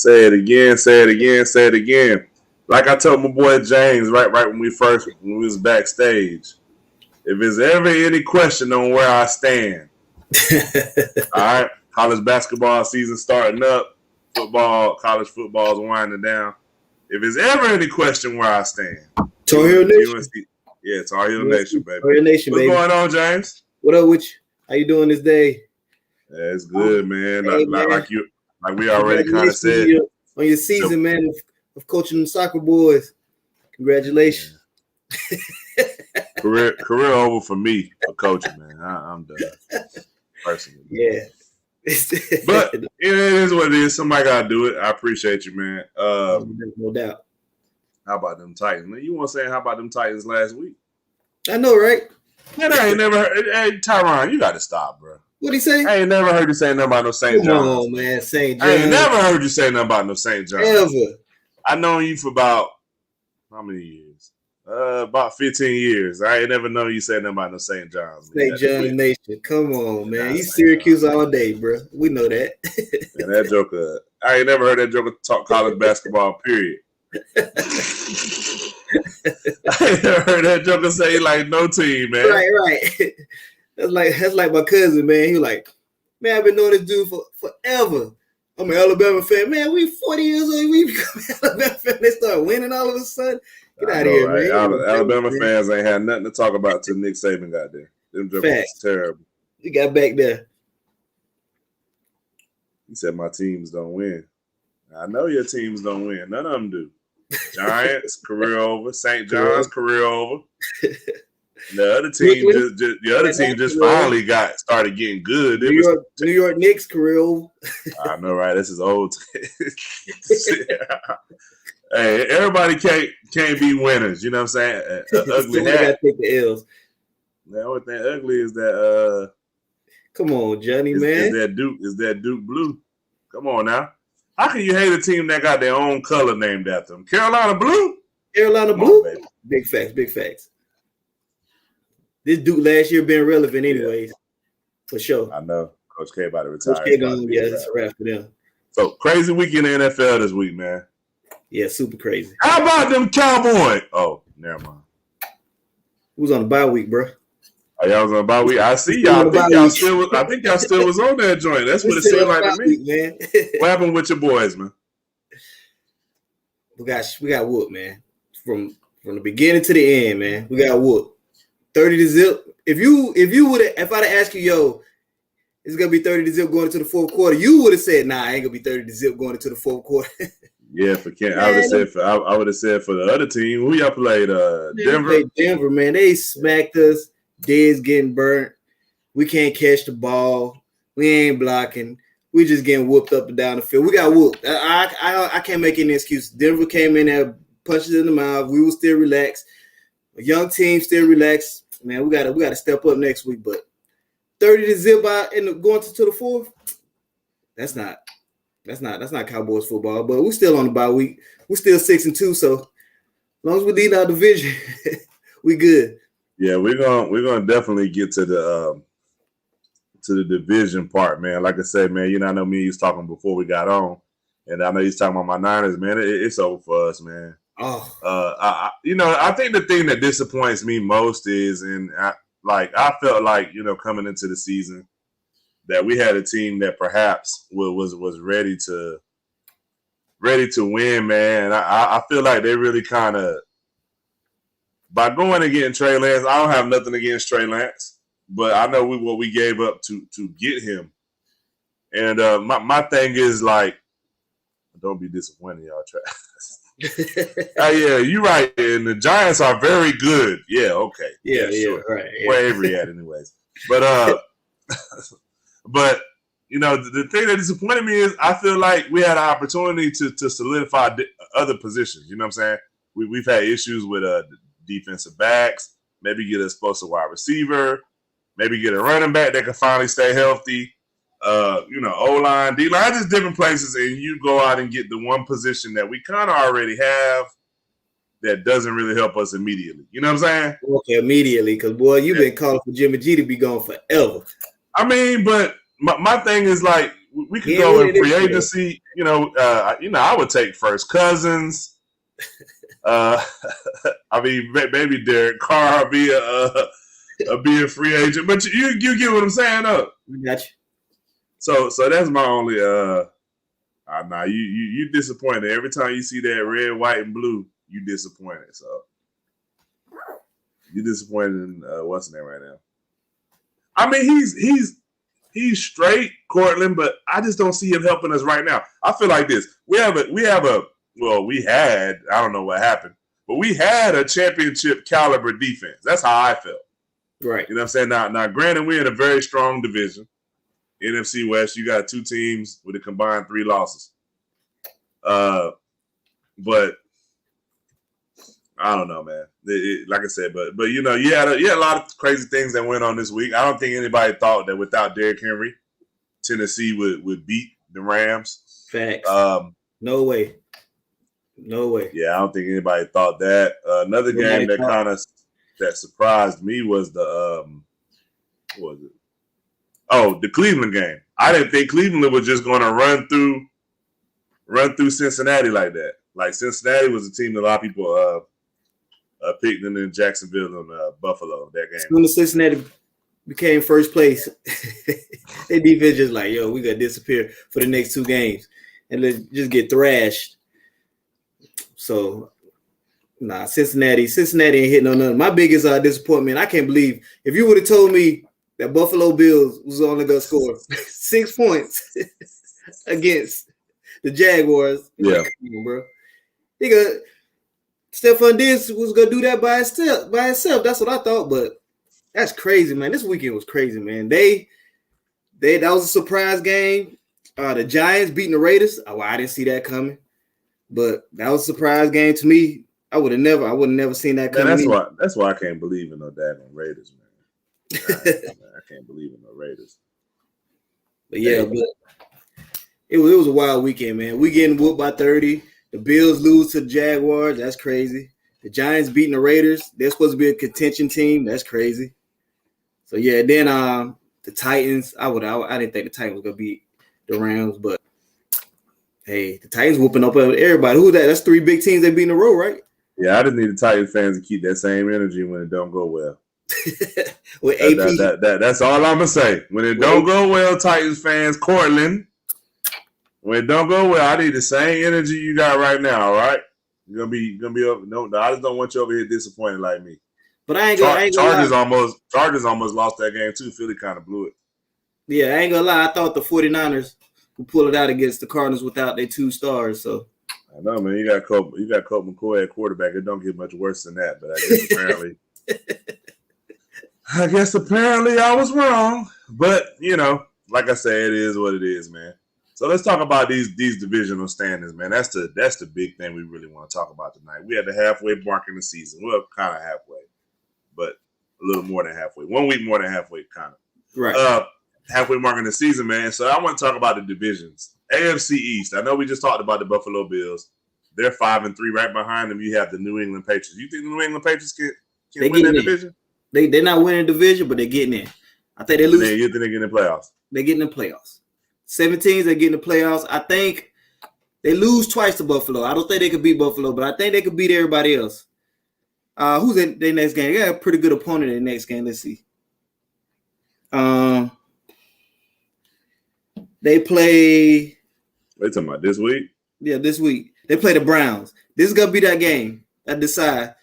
Say it again, say it again, say it again. Like I told my boy James right when we was backstage. If there's ever any question on where I stand, all right, college basketball season starting up, college football is winding down. If there's ever any question where I stand, Tar Heel Nation. Yeah, Tar Heel Nation, baby. Tar Heel Nation, What's baby. going on, James? What up with you? How you doing this day? Yeah, it's good, man. Hey, like we already kind of said on your season, man, of coaching them soccer boys. Congratulations. career over for me for coaching, man. I'm done personally. Yeah. But it is what it is. Somebody gotta do it. I appreciate you, man. No doubt. How about them Titans? Man, you want to say how about them Titans last week? I know, right? Man, I ain't never heard. Hey, Tyron, you got to stop, bro. What'd he say? I ain't never heard you say nothing about no St. John's. Come on, man. St. John's. I ain't never heard you say nothing about no St. John's. Ever. I known you for about how many years? About 15 years. I ain't never known you say nothing about no St. John's. St. John's Nation. Come on, man. You Syracuse all day, bro. We know that. Man, that joker. I ain't never heard that joker talk college basketball, period. I ain't never heard that joker say like no team, man. Right. That's like my cousin, man. He was like, man, I've been knowing this dude for forever. I'm an Alabama fan. Man, we 40 years old. We become Alabama fan. They start winning all of a sudden. Get out of here, right? Man. Alabama fans ain't had nothing to talk about till Nick Saban got there. Them jokers was terrible. He got back there. He said my teams don't win. I know your teams don't win. None of them do. Giants, career over. St. John's, career over. The other team just finally started getting good. New York Knicks, career over. I know, right? This is old. Hey, everybody can't be winners. You know what I'm saying? Ugly hat. Gotta take the L's. The only thing ugly is that. Come on, Johnny, man. Is that Duke blue? Come on now. How can you hate a team that got their own color named after them? Carolina blue. Carolina blue. On, big facts. This Duke last year been relevant, anyways, for sure. I know. Coach K about to retire. Coach K gone. Yeah, it's a wrap for them. So crazy weekend in the NFL this week, man. Yeah, super crazy. How about them Cowboys? Oh, never mind. Who's on the bye week, bro? Oh, y'all was on the bye week. I see y'all. I think y'all still was on that joint. That's what it seemed like to me. Man. What happened with your boys, man? We got whooped, man. From the beginning to the end, man. We got whooped. 30-0. If I'd have asked you, yo, it's gonna be 30-0 going into the fourth quarter, you would have said, nah, I ain't gonna be 30-0 going into the fourth quarter. Yeah, for Kent. I would have said for the other team. Who y'all played? Denver. Denver, man. They smacked us. Dead's getting burnt. We can't catch the ball. We ain't blocking. We just getting whooped up and down the field. We got whooped. I can't make any excuse. Denver came in there, punched it in the mouth. We were still relaxed. A young team still relaxed. Man, we gotta step up next week. But 30-0 and going to the fourth. That's not Cowboys football. But we're still on the bye week. We're still 6-2. So as long as we lead our division, we good. Yeah, we're gonna definitely get to the division part, man. Like I said, man, I know me and you was talking before we got on, and I know you was talking about my Niners, man. It's over for us, man. Oh, I think the thing that disappoints me most is, I felt like, coming into the season that we had a team that perhaps was ready to win, man. I feel like they really kind of, by going and getting Trey Lance, I don't have nothing against Trey Lance, but I know what we gave up to get him. And my thing is, like, don't be disappointed, y'all. Yeah, you're right. And the Giants are very good. Yeah, okay. Yeah, sure. Right. Yeah. Where Avery at, anyways. But the thing that disappointed me is I feel like we had an opportunity to solidify other positions. You know what I'm saying? We've had issues with defensive backs. Maybe get a explosive wide receiver. Maybe get a running back that can finally stay healthy. O-line, D-line, just different places, and you go out and get the one position that we kind of already have that doesn't really help us immediately. You know what I'm saying? Okay, immediately, because, boy, you've been calling for Jimmy G to be gone forever. I mean, but my thing is, like, we could go in free agency. I would take first Cousins. I mean, maybe Derek Carr be a free agent, but you get what I'm saying, though. We got you. So that's my only. You disappointed every time you see that red, white, and blue. You disappointed. So you disappointed in what's his name right now? I mean, he's straight, Cortland, but I just don't see him helping us right now. I feel like this. We had, I don't know what happened, but we had a championship caliber defense. That's how I felt. Right. You know what I'm saying? Now, granted, we're in a very strong division. NFC West, you got two teams with a combined 3 losses. But I don't know, man. Like I said, but you had a lot of crazy things that went on this week. I don't think anybody thought that without Derrick Henry, Tennessee would beat the Rams. Facts. No way. Yeah, I don't think anybody thought that. Another game that surprised me was the what was it? Oh, the Cleveland game. I didn't think Cleveland was just going to run through Cincinnati like that. Like Cincinnati was a team that a lot of people picked in Jacksonville and Buffalo that game. When Cincinnati became first place, their defense just like, yo, we got to disappear for the next 2 games and let's just get thrashed. So, Cincinnati ain't hitting on nothing. My biggest disappointment, I can't believe, if you would have told me that Buffalo Bills was only going to score 6 points against the Jaguars, yeah, like, come on, bro. Stephon Diggs was going to do that by himself. That's what I thought, but that's crazy, man. This weekend was crazy, man. That was a surprise game. The Giants beating the Raiders. Oh, I didn't see that coming, but that was a surprise game to me. I would have never seen that coming. Man, that's why I can't believe in no daggone Raiders, man. I can't believe in no Raiders. But yeah, it was a wild weekend, man. We getting whooped by 30. The Bills lose to the Jaguars. That's crazy. The Giants beating the Raiders. They're supposed to be a contention team. That's crazy. So yeah, then the Titans. I didn't think the Titans was gonna beat the Rams, but hey, the Titans whooping up everybody. Who that? That's 3 big teams they beat in a row, right? Yeah, I just need the Titans fans to keep that same energy when it don't go well. With AP. That's all I'm gonna say. When it don't go well, Titans fans, Cortland. When it don't go well, I need the same energy you got right now. All right, you're gonna be up. No, I just don't want you over here disappointed like me. But I ain't gonna Chargers almost lost that game too. Philly kind of blew it. Yeah, I ain't gonna lie. I thought the 49ers would pull it out against the Cardinals without their 2 stars. So I know, man. You got Colt McCoy at quarterback. It don't get much worse than that. But I guess apparently I was wrong. But like I said, it is what it is, man. So let's talk about these divisional standings, man. That's the big thing we really want to talk about tonight. We had the halfway mark in the season. Well, kind of halfway, but a little more than halfway. 1 week more than halfway, kind of. Right. Halfway mark in the season, man. So I want to talk about the divisions. AFC East. I know we just talked about the Buffalo Bills. They're 5-3. Right behind them, you have the New England Patriots. You think the New England Patriots can win that division? They're not winning the division, but they're getting in. I think they lose. You think they get in the playoffs? They get in the playoffs. 17 they get in the playoffs. I think they lose twice to Buffalo. I don't think they could beat Buffalo, but I think they could beat everybody else. Who's in their next game? They got a pretty good opponent in the next game. Let's see. They play. What are you talking about this week? Yeah, this week. They play the Browns. This is gonna be that game that decide.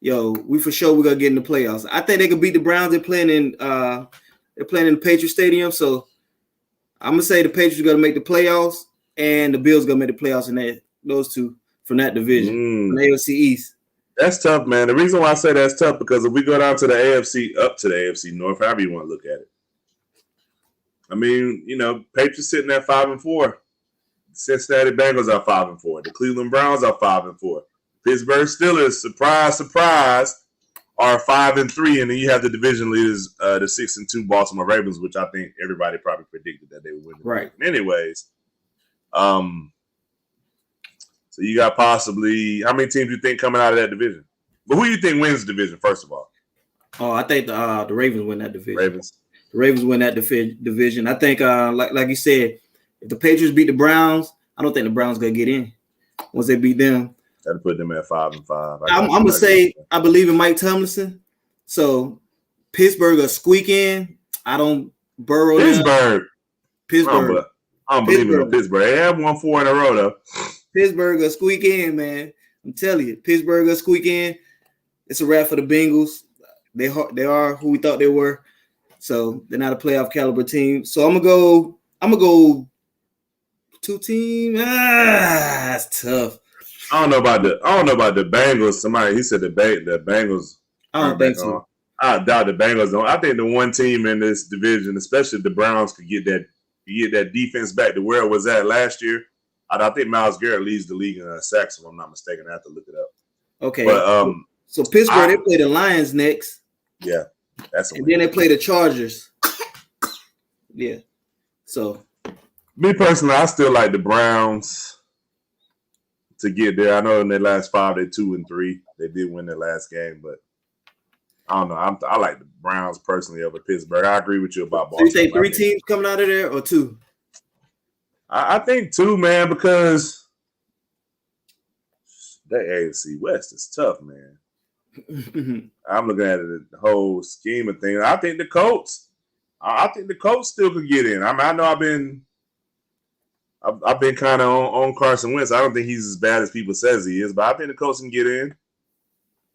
We for sure we're gonna get in the playoffs. I think they could beat the Browns. They're playing in the Patriots Stadium, so I'm gonna say the Patriots are gonna make the playoffs, and the Bills are gonna make the playoffs in those 2 from that division, from the AFC East. That's tough, man. The reason why I say that's tough because if we go down to the AFC, up to the AFC North, however you want to look at it. I mean, Patriots sitting at 5-4. Cincinnati Bengals are 5-4. The Cleveland Browns are 5-4. Pittsburgh Steelers, surprise, are 5-3, and then you have the division leaders, the 6-2 Baltimore Ravens, which I think everybody probably predicted that they would win. Right. Anyways, so you got possibly how many teams you think coming out of that division? But who do you think wins the division first of all? Oh, I think the Ravens win that division. Ravens. The Ravens win that division. I think, like you said, If the Patriots beat the Browns, I don't think the Browns gonna get in. Once they beat them, that'll put them at 5-5. I'm gonna say I believe in Mike Tomlinson. So Pittsburgh will squeak in. I don't burrow Pittsburgh. Pittsburgh. I don't believe in Pittsburgh. They have won 4 in a row though. Pittsburgh will squeak in, man. I'm telling you, Pittsburgh will squeak in. It's a wrap for the Bengals. They are who we thought they were. So they're not a playoff caliber team. So I'm gonna go 2 team. That's tough. I don't know about the Bengals. Somebody he said the Bengals. I don't think so. I doubt the Bengals don't. I think the one team in this division, especially if the Browns, could get that defense back to where it was at last year. I think Myles Garrett leads the league in sacks, if I'm not mistaken. I have to look it up. Okay. But so Pittsburgh, they play the Lions next. Yeah, and then they play the Chargers. Yeah. So, me personally, I still like the Browns to get there. I know in their last 5, they're 2-3. They did win their last game, but I don't know. I like the Browns personally over Pittsburgh. I agree with you about Boston. So you say 3 teams coming out of there or 2? I think 2, man, because that AFC West is tough, man. I'm looking at it, the whole scheme of things. I think the Colts still could get in. I mean, I know I've been kind of on Carson Wentz. I don't think he's as bad as people says he is, but I think the Colts can get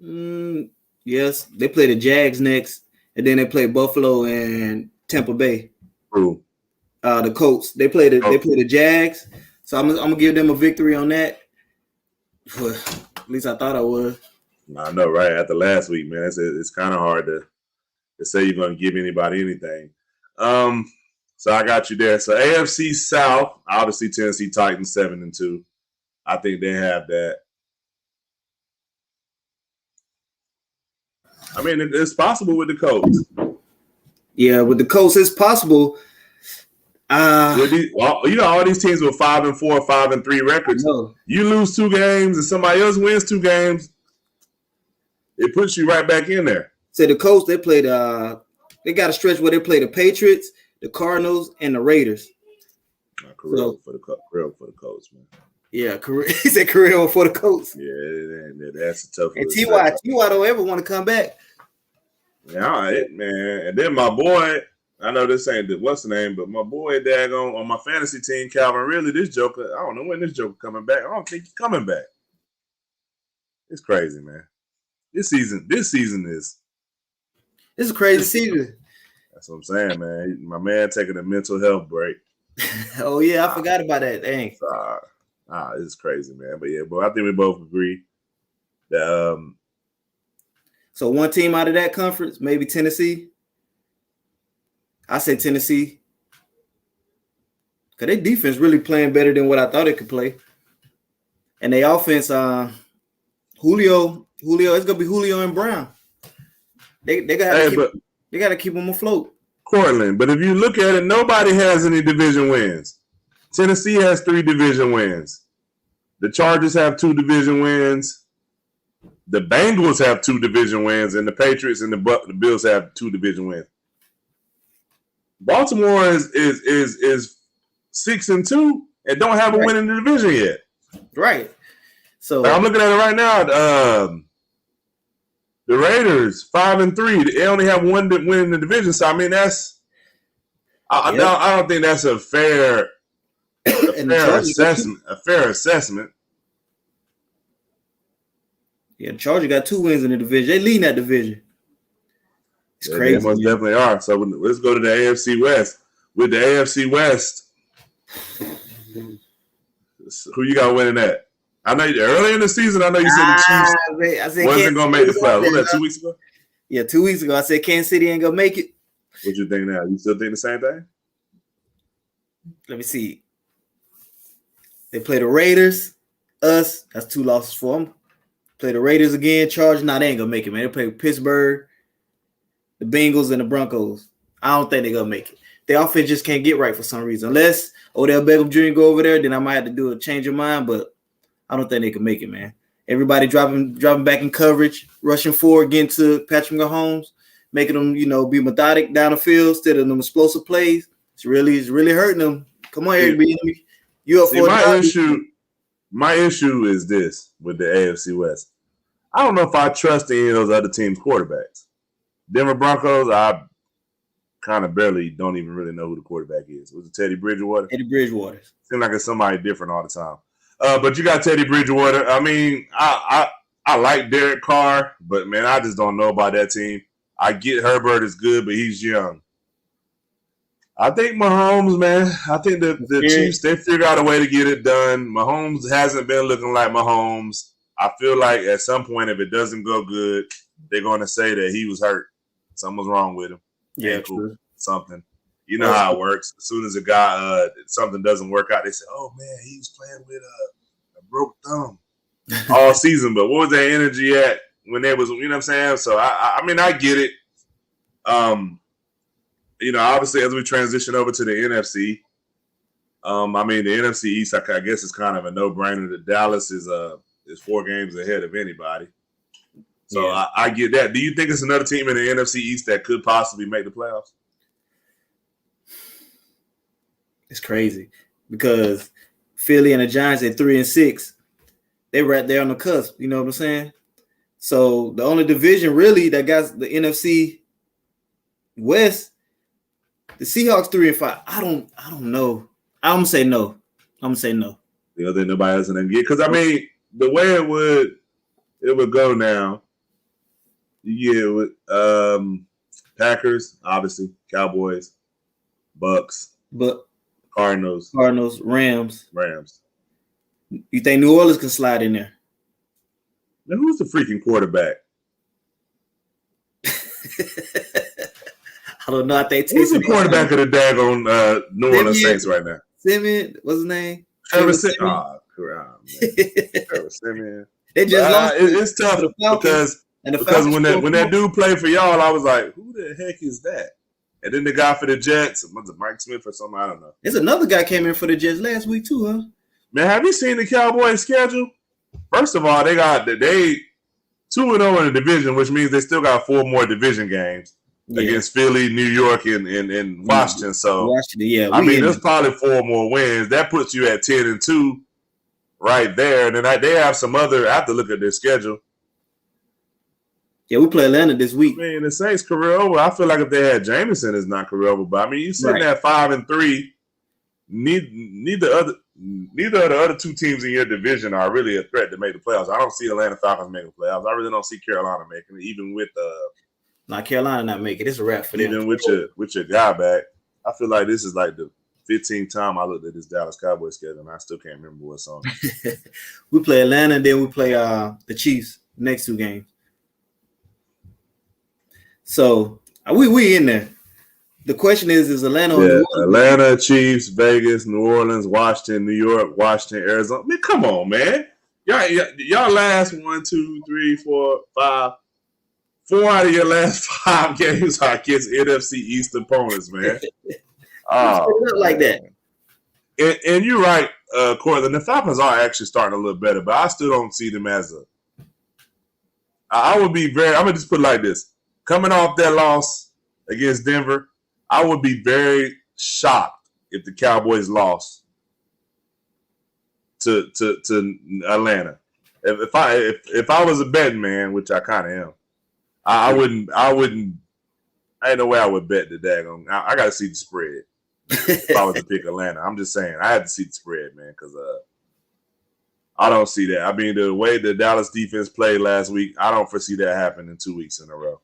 in. Yes, they play the Jags next, and then they play Buffalo and Tampa Bay. Who? The Colts. They play the Jags. So I'm gonna give them a victory on that. At least I thought I would. I know, right? After last week, man, it's kind of hard to say you're going to give anybody anything. So I got you there. So AFC South, obviously Tennessee Titans 7-2. I think they have that. I mean, it's possible with the Colts. Yeah, with the Colts, it's possible. All these teams with 5-4, 5-3 records. You lose 2 games and somebody else wins 2 games. It puts you right back in there. So the Colts, they got a stretch where they play the Patriots, the Cardinals, and the Raiders. For the Colts, man. Yeah, he said career for the Colts. Yeah, that's a tough one. And T.Y. don't ever want to come back. Yeah, all right, man. And then my boy, I know this ain't what's the name, but my boy daggone on my fantasy team, Calvin, really, this Joker, I don't know when this Joker coming back. I don't think he's coming back. It's crazy, man. This season is a crazy season. That's what I'm saying, man. My man taking a mental health break. Oh yeah, I forgot about that. Dang. It's crazy, man. But yeah, I think we both agree that so one team out of that conference, maybe Tennessee. I say Tennessee. Because their defense really playing better than what I thought it could play. And their offense, Julio, it's gonna be Julio and Brown. They gotta keep them afloat. Cortland, but if you look at it, nobody has any division wins. Tennessee has 3 division wins. The Chargers have 2 division wins. The Bengals have 2 division wins, and the Patriots and the Bills have 2 division wins. Baltimore is 6-2 and don't have a win in the division yet. Right. So I'm looking at it right now. The Raiders 5-3. They only have 1 win in the division. So I mean, I don't think that's a fair assessment. A fair assessment. Yeah, the Chargers got 2 wins in the division. They lead that division. It's crazy. They most definitely are. So let's go to the AFC West. With the AFC West, who you got winning that? I know early in the season, I know you said the Chiefs wasn't going to make the playoffs. What was that, 2 weeks ago? Yeah, 2 weeks ago. I said Kansas City ain't going to make it. What you think now? You still think the same thing? Let me see. They play the Raiders. Us. That's 2 losses for them. Play the Raiders again. Chargers. Nah, they ain't going to make it, man. They play Pittsburgh, the Bengals, and the Broncos. I don't think they're going to make it. Their offense just can't get right for some reason. Unless Odell Beckham Jr. go over there, then I might have to do a change of mind, but I don't think they can make it, man. Everybody dropping back in coverage, rushing forward, getting to Patrick Mahomes, making them, be methodic down the field instead of them explosive plays. It's really hurting them. Come on, Eric B. You up See, for my issue is this with the AFC West. I don't know if I trust any of those other teams' quarterbacks. Denver Broncos, I kind of barely don't even really know who the quarterback is. Was it Teddy Bridgewater? Teddy Bridgewater. Seems like it's somebody different all the time. But you got Teddy Bridgewater. I mean, I like Derek Carr, but man, I just don't know about that team. I get Herbert is good, but he's young. I think Mahomes, man. I think the Chiefs, they figure out a way to get it done. Mahomes hasn't been looking like Mahomes. I feel like at some point, if it doesn't go good, they're going to say that he was hurt. Something was wrong with him. Yeah, cool. Something. You know how it works. As soon as a guy something doesn't work out, they say, "Oh man, he was playing with a broke thumb all season." But what was that energy at when they was? You know what I'm saying? So I mean, I get it. You know, obviously, as we transition over to the NFC, I mean, the NFC East, I guess, is kind of a no-brainer. The Dallas is 4 games ahead of anybody. So yeah. I get that. Do you think it's another team in the NFC East that could possibly make the playoffs? It's crazy because Philly and the Giants at 3-6, they're right there on the cusp. You know what I'm saying? So the only division really that got the NFC West, the Seahawks 3-5. I don't know. I'm gonna say no. You know, that nobody else gonna get, because I mean the way it would go now. You get with Packers, obviously, Cowboys, Bucks, Cardinals, Rams. You think New Orleans can slide in there? Now, who's the freaking quarterback? I don't know. I think who's the quarterback of the daggone New Orleans Saints right now? Simmons, what's his name? Trevor Simmons. Oh, Trevor Simmons. They just lost. It's tough because when that dude played for y'all, I was like, who the heck is that? And then the guy for the Jets, was it Mike Smith or something? I don't know. There's another guy came in for the Jets last week too, huh? Man, have you seen the Cowboys schedule? First of all, they 2-0 in the division, which means they still got 4 more division games against Philly, New York, and Washington. So I mean, there's probably 4 more wins. That puts you at 10-2 right there. And then they have some other. I have to look at their schedule. Yeah, we play Atlanta this week. I mean, the Saints career over. I feel like if they had Jameson, it's not career over. But I mean, you sitting at 5-3. Neither of the other 2 teams in your division are really a threat to make the playoffs. I don't see Atlanta Falcons making the playoffs. I really don't see Carolina making it, even with Carolina not making it. It's a wrap for them. Even with your guy back, I feel like this is like the 15th time I looked at this Dallas Cowboy schedule, and I still can't remember what's on it. We play Atlanta, and then we play the Chiefs next 2 games. So we in there. The question is Atlanta? Atlanta, Chiefs, Vegas, New Orleans, Washington, New York, Washington, Arizona. I mean, come on, man. Y'all last 1, 2, 3, 4, 5. 4 out of your last 5 games are against NFC East opponents, man. Like that. And you're right, Cortland. The Falcons are actually starting a little better, but I still don't see them as I would be I'm gonna just put it like this. Coming off that loss against Denver, I would be very shocked if the Cowboys lost to Atlanta. If I was a betting man, which I kind of am, I wouldn't. Ain't no way I would bet the daggone. I got to see the spread if I was to pick Atlanta. I'm just saying I had to see the spread, man, because I don't see that. I mean, the way the Dallas defense played last week, I don't foresee that happening 2 weeks in a row.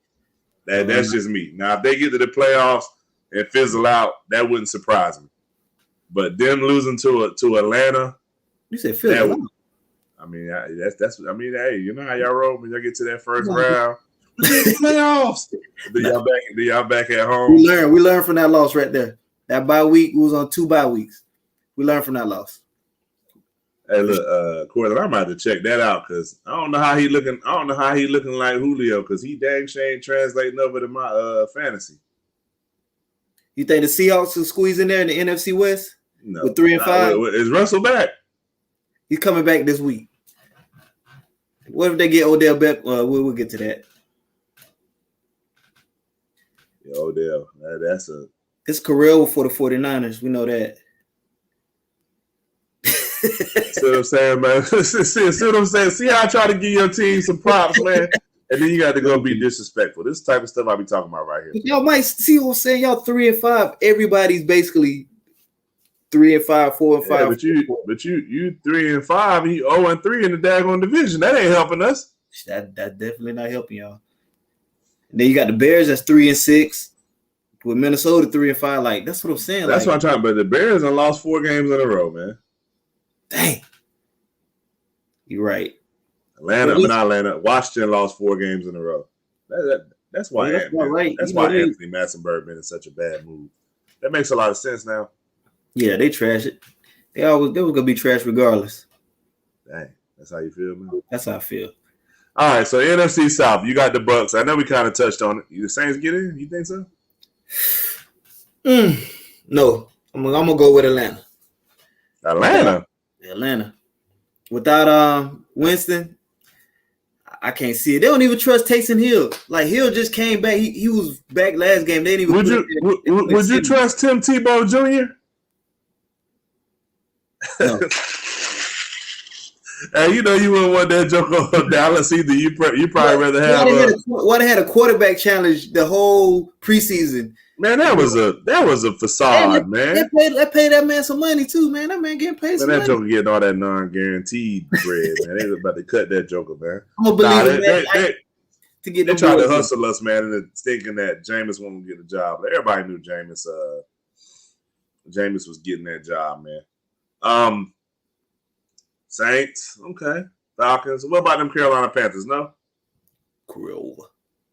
That's just me. Now, if they get to the playoffs and fizzle out, that wouldn't surprise me. But them losing to Atlanta, you said fizzle out. I mean, that's. I mean, hey, you know how y'all roll when y'all get to that first round. Playoffs. Do y'all back at home? We learned from that loss right there. That bye week, we was on 2 bye weeks. We learned from that loss. Hey, look, Cortland, I'm about to check that out because I don't know how he looking. I don't know how he looking like Julio because he dang shame translating over to my fantasy. You think the Seahawks will squeeze in there in the NFC West? No. With 3-5? Is Russell back? He's coming back this week. What if they get Odell back? We'll get to that. Yeah, Odell. It's career for the 49ers. We know that. See what I'm saying, man? see what I'm saying? See how I try to give your team some props, man? And then you got to go be disrespectful. This type of stuff I be talking about right here. Y'all might see what I'm saying. Y'all 3-5. Everybody's basically 3-5, 4-5. Yeah, but you 3-5, and you 0-3 in the daggone division. That ain't helping us. That's definitely not helping y'all. And then you got the Bears that's 3-6. With Minnesota 3-5. Like, that's what I'm saying. That's what I'm talking about. The Bears have lost 4 games in a row, man. Dang. You're right. Atlanta. Washington lost 4 games in a row. That's why. Yeah, that's right. That's why Anthony Massenberg been in such a bad mood. That makes a lot of sense now. Yeah, they trash it. They was gonna be trash regardless. Dang, that's how you feel, man. That's how I feel. All right, so NFC South, you got the Bucks. I know we kind of touched on it. The Saints get in? You think so? No, I'm gonna go with Atlanta. Atlanta. Without Winston, I can't see it. They don't even trust Taysom Hill. Like, Hill just came back. He was back last game. They didn't even. Would you trust Tim Tebow Jr.? No. Hey, you know you wouldn't want that joke on Dallas either. You probably rather have. Why they had a quarterback challenge the whole preseason? Man, that was a facade, man. They paid that man some money too, man. That man getting paid some money. That joker getting all that non-guaranteed bread, man. They was about to cut that joker, man. I'm gonna believe they tried to hustle us, man, and thinking that Jameis won't get a job. Everybody knew Jameis was getting that job, man. Saints, okay. Falcons. What about them Carolina Panthers? No? Crow.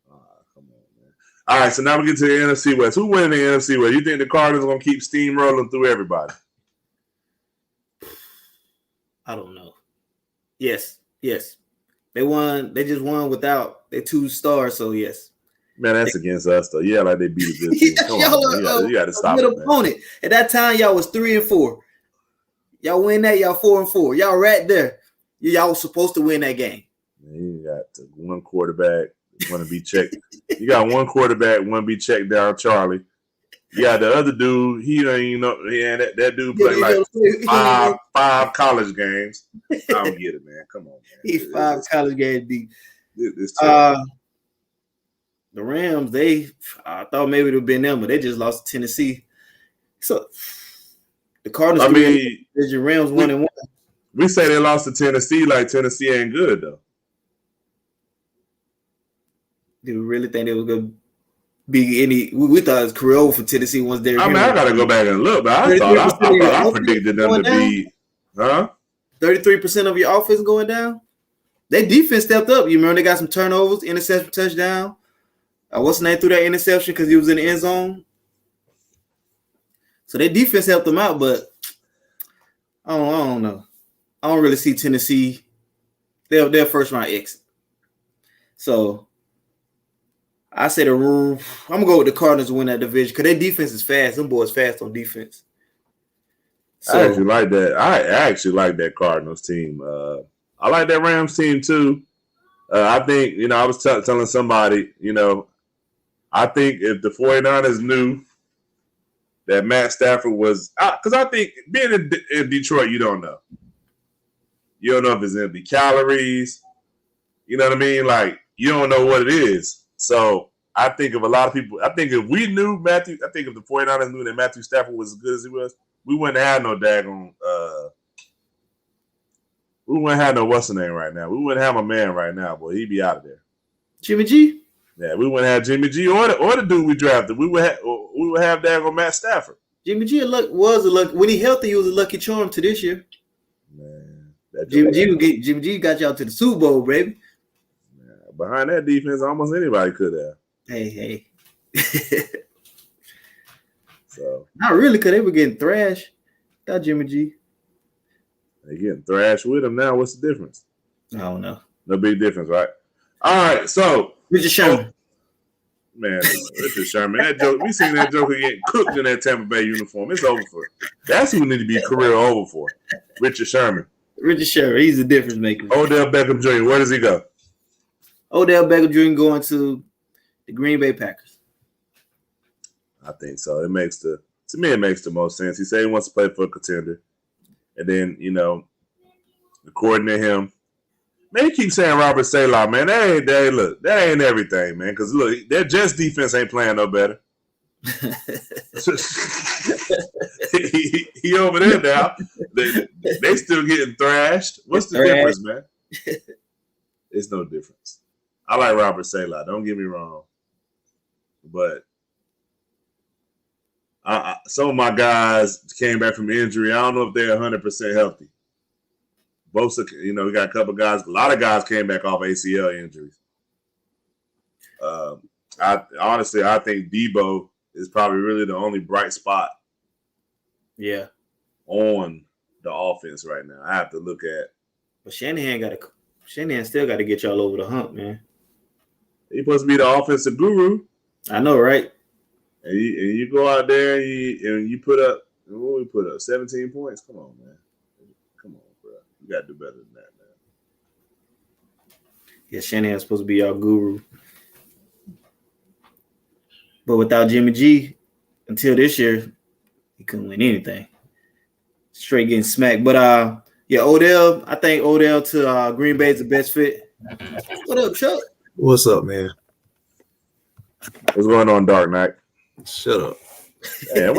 Come on, man. All right, so now we get to the NFC West. Who winning the NFC West? You think the Cardinals are going to keep steamrolling through everybody? I don't know. Yes. They won. They just won without their 2 stars, so yes. Man, that's against us, though. Yeah, like they beat a good team. Come on, you got to stop it, opponent. At that time, y'all was 3-4. Y'all win that, y'all 4-4. Y'all right there. Y'all was supposed to win that game. You got one quarterback want to be checked. You got one quarterback want to be checked down, Charlie. You got the other dude. He don't even know. Yeah, that dude played like five college games. I don't get it, man. Come on, man. He's 5 college games deep. The Rams, I thought maybe it would have been them, but they just lost to Tennessee. So the Cardinals. I mean, the Rams 1-1. We say they lost to Tennessee, like Tennessee ain't good though. Do you really think they were gonna be any? We thought it was career over for Tennessee once they. I mean, I gotta go back and look, but I thought I predicted them to be, 33% of your offense going down. Their defense stepped up. You remember they got some turnovers, interception, touchdown. What's the name threw that interception because he was in the end zone. So their defense helped them out, but I don't know. I don't really see Tennessee. They're first round exit. So I say I'm gonna go with the Cardinals to win that division because their defense is fast. Them boys fast on defense. So, I actually like that. I actually like that Cardinals team. I like that Rams team too. I think, I was telling somebody, I think if the 49ers knew that Matt Stafford was, because I think being in Detroit, you don't know. You don't know if it's going to be calories. You know what I mean? Like, you don't know what it is. So I think if a lot of people, I think if we knew if the 49ers knew that Matthew Stafford was as good as he was, we wouldn't have no daggone, we wouldn't have no what's the name right now. We wouldn't have a man right now, boy. He'd be out of there. Jimmy G? Yeah, we wouldn't have Jimmy G or the dude we drafted. We would have daggone Matt Stafford. Jimmy G was a lucky, when he healthy, he was a lucky charm to this year. Man, Jimmy G got y'all to the Super Bowl, baby. Yeah, behind that defense, almost anybody could have. Hey. So not really, because they were getting thrashed. Got Jimmy G. They getting thrashed with him now. What's the difference? I don't know. No big difference, right? All right, so Richard Sherman. Man, Richard Sherman. That joke, we seen that joker getting cooked in that Tampa Bay uniform. It's over for. That's who need to be career over for. Richard Sherman. Richard Sherman. He's a difference maker. Odell Beckham Jr. Where does he go? Odell Beckham Jr. going to the Green Bay Packers. I think so. It makes the most sense. He said he wants to play for a contender. And then, according to him. Man, he keep saying Robert Salah, man. That ain't everything, man. Because look, their Jets defense ain't playing no better. he over there now. They still getting thrashed. What's the difference, man? It's no difference. I like Robert Salah. Don't get me wrong, but some of my guys came back from injury. I don't know if they're 100% healthy. Bosa, we got a couple guys. A lot of guys came back off ACL injuries. I think Debo is probably really the only bright spot. Yeah. On the offense right now, I have to look at. But Shanahan still got to get y'all over the hump, man. He's supposed to be the offensive guru. I know, right? And you go out there and you put up. What we put up? 17 points. Come on, man. Come on, bro. You got to do better than that, man. Yeah, Shanahan's supposed to be our guru. But without Jimmy G, until this year, he couldn't win anything. Straight getting smacked. But Odell, I think Odell to Green Bay is the best fit. What up, Chuck? What's up, man? What's going on, Dark Knight? Shut up. Yeah,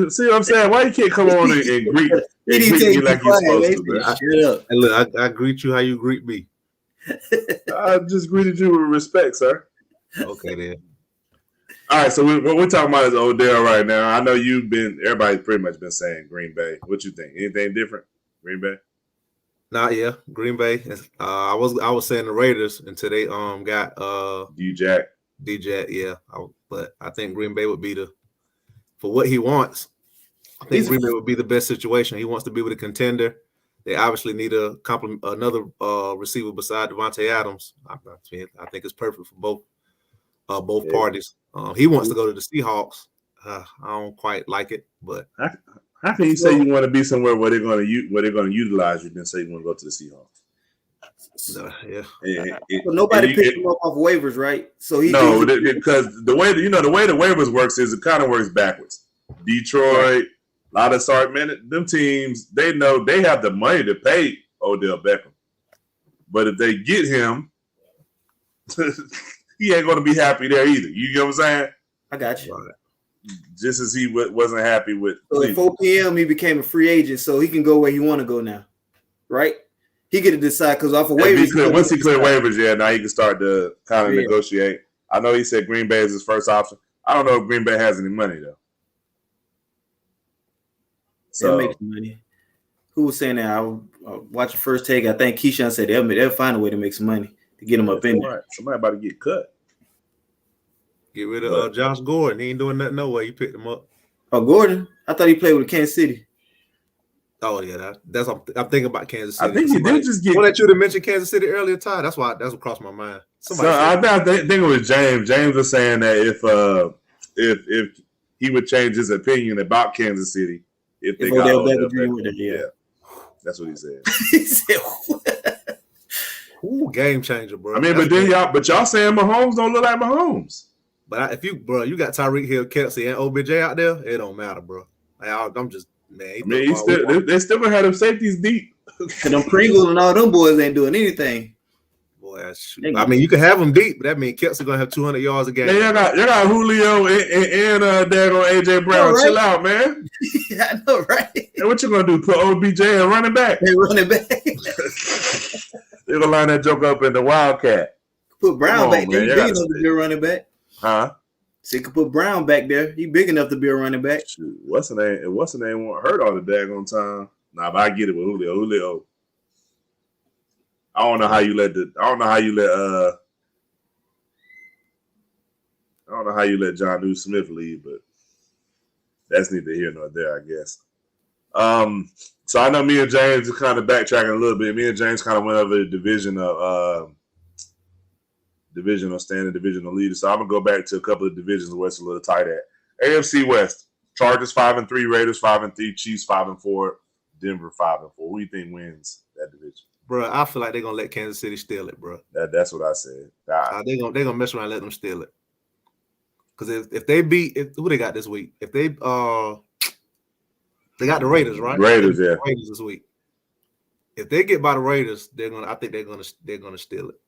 see what I'm saying? Why you can't come on and greet me like you're supposed to, man? Shut up. Hey, look, I greet you how you greet me. I just greeted you with respect, sir. Okay, then. All right, so what we're talking about is Odell right now. I know everybody's pretty much been saying Green Bay. What you think? Anything different? Green Bay? Yeah, Green Bay. I was saying the Raiders until they got D-Jack, yeah. But I think Green Bay would be for what he wants. I think Green Bay would be the best situation. He wants to be with a contender. They obviously need another receiver beside Devontae Adams. I think it's perfect for both parties. He wants to go to the Seahawks. I don't quite like it, but how can you say you want to be somewhere where they're going to utilize you, then say you want to go to the Seahawks? Yeah. But nobody picked him up off waivers, right? So because the way the waivers works is it kind of works backwards. Detroit, a lot of them teams, they know they have the money to pay Odell Beckham, but if they get him, he ain't going to be happy there either. You get what I'm saying? I got you. Right. Just as he wasn't happy with. So at 4 p.m. he became a free agent, so he can go where he want to go now, right? He get to decide because off of waivers. Once he cleared waivers, now he can start to kind of negotiate. I know he said Green Bay is his first option. I don't know if Green Bay has any money though. So makes money. Who was saying that? I watch the first take. I think Keyshawn said they'll find a way to make some money to get him up in there. Somebody about to get cut. Get rid of Josh Gordon. He ain't doing nothing no way. You picked him up. Oh, Gordon? I thought he played with Kansas City. Oh yeah, that's I'm thinking about Kansas City. I think he did just get. Well, that you mentioned Kansas City earlier, Ty. That's what crossed my mind. I think it was James. James was saying that if he would change his opinion about Kansas City if they got Odell Beckham. Yeah, that's what he said. He said, "Ooh, game changer, bro." I mean, but y'all saying Mahomes don't look like Mahomes. But if you got Tyreek Hill, Kelsey, and OBJ out there, it don't matter, bro. I'm just. Man, they still gonna have them safeties deep. And them Pringle and all them boys ain't doing anything. Boy, I mean, you can have them deep, but that means Kelsey gonna have 200 yards a game. Yeah, you got Julio and Dago AJ Brown. Right? Chill out, man. Yeah, I know, right? And what you gonna do? Put OBJ and running back? They running back. They're gonna line that joke up in the Wildcat. Put Brown back there. He's big enough to be a running back. Huh? So you can put Brown back there. He big enough to be a running back. Shoot. What's the name? What's the name? Won't hurt all the daggone time. Nah, but I get it with Julio. Julio. I don't know how you let John New Smith leave, but that's neither here nor there, I guess. So I know me and James are kind of backtracking a little bit. Me and James kind of went over the divisional standing, divisional leaders. So I'm gonna go back to a couple of divisions where it's a little tight at. AFC West: Chargers 5-3, Raiders 5-3, Chiefs 5-4, Denver 5-4. Who do you think wins that division? Bro, I feel like they're gonna let Kansas City steal it, bro. That's what I said. They're gonna mess around and let them steal it. Because if they beat who they got this week, if they got the Raiders, right? Raiders, yeah. Raiders this week. if they get by the Raiders, I think they're gonna steal it.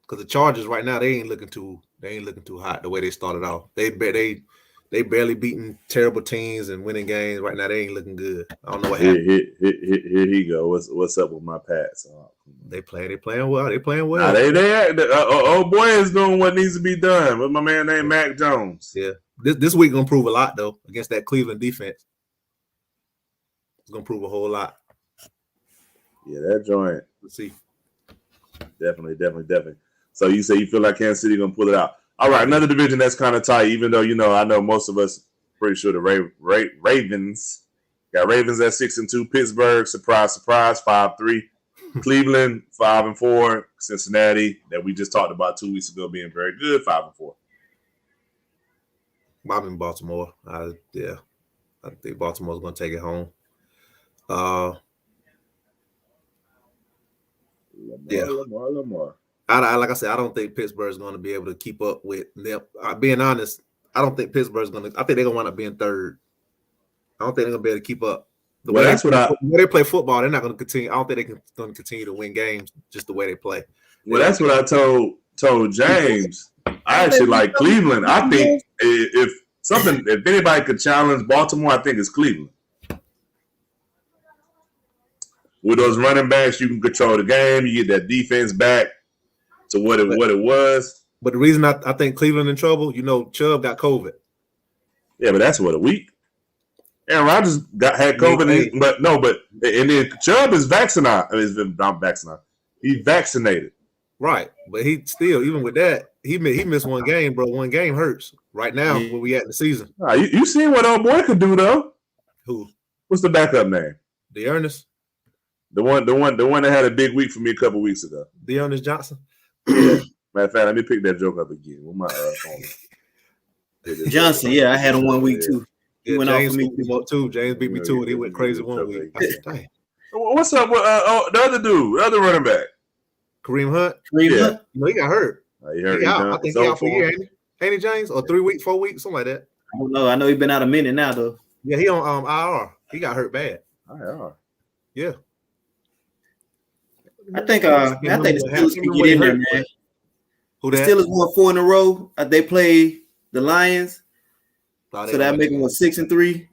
Because the Chargers right now, they ain't looking too hot the way they started off. They barely beating terrible teams and winning games. Right now, they ain't looking good. I don't know what happened. Here he go. What's up with my Pats? They playing well. They playing well. Old boy is doing what needs to be done. With my man named Mac Jones. Yeah. This week gonna prove a lot though against that Cleveland defense. It's gonna prove a whole lot. Yeah, that joint. Let's see. Definitely. So you say you feel like Kansas City gonna pull it out. All right, another division that's kind of tight, even though, I know most of us pretty sure the Ravens got Ravens at 6-2, Pittsburgh, surprise, 5-3, Cleveland 5-4, Cincinnati, that we just talked about 2 weeks ago being very good, 5-4. I'm in Baltimore. I think Baltimore's gonna take it home. Lamar. Like I said, I don't think Pittsburgh's going to be able to keep up with them. Being honest, I don't think Pittsburgh's going to. I think they're going to wind up being third. I don't think they're going to be able to keep up. The way they play football, they're not going to continue. I don't think they're going to continue to win games just the way they play. Well, that's what I told James. I actually like Cleveland. I think if anybody could challenge Baltimore, I think it's Cleveland. With those running backs, you can control the game. You get that defense back to what it was. But the reason I think Cleveland in trouble, Chubb got COVID. Yeah, but that's a week. Aaron Rodgers had COVID, and then Chubb is vaccinated. Not vaccinated. He's vaccinated. Right, but he still, even with that, he missed one game, bro. One game hurts right now where we at in the season. You seen what old boy could do though? Who? What's the backup name? Dearness. The one that had a big week for me a couple weeks ago. Dearness Johnson. Matter of fact, let me pick that joke up again with my phone. Johnson, I had him 1 week too. He went off for me too. James beat me too, and he went crazy 1 week. I said, dang. What's up with the other dude, the other running back? Kareem Hunt? Hunt? He got hurt. He hurt. I think he's out for a year, ain't he, James? Or 3 weeks, 4 weeks, something like that. I don't know. I know he's been out a minute now, though. Yeah, he on IR. He got hurt bad. IR? Yeah. I think the Steelers can get in there, man. Who the that? Steelers won 4 in a row. They play the Lions, so that make them 6-3.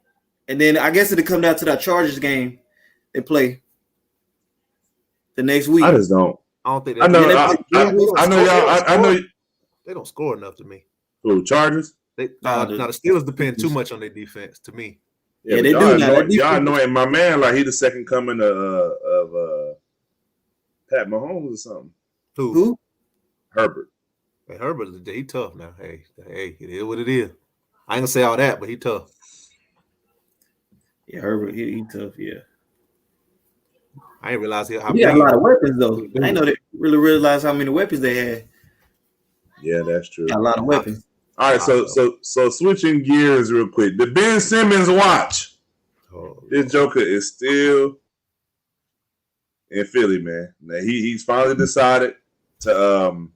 And then I guess it'll come down to that Chargers game they play the next week. I just don't. I don't think they. I know. They don't score enough to me. Who, Chargers? The Steelers depend too much on their defense to me. Yeah, they do. Y'all know my man, like he the second coming of Pat Mahomes or something. Who? Herbert. Hey, Herbert, he tough now. Hey, it is what it is. I ain't gonna say all that, but he tough. Yeah, Herbert, he tough. Yeah. I didn't realize he had a lot of weapons though. I know they really realized how many weapons they had. Yeah, that's true. A lot of weapons. All right, so switching gears real quick. The Ben Simmons watch. This Joker is still in Philly, man. Now he's finally decided to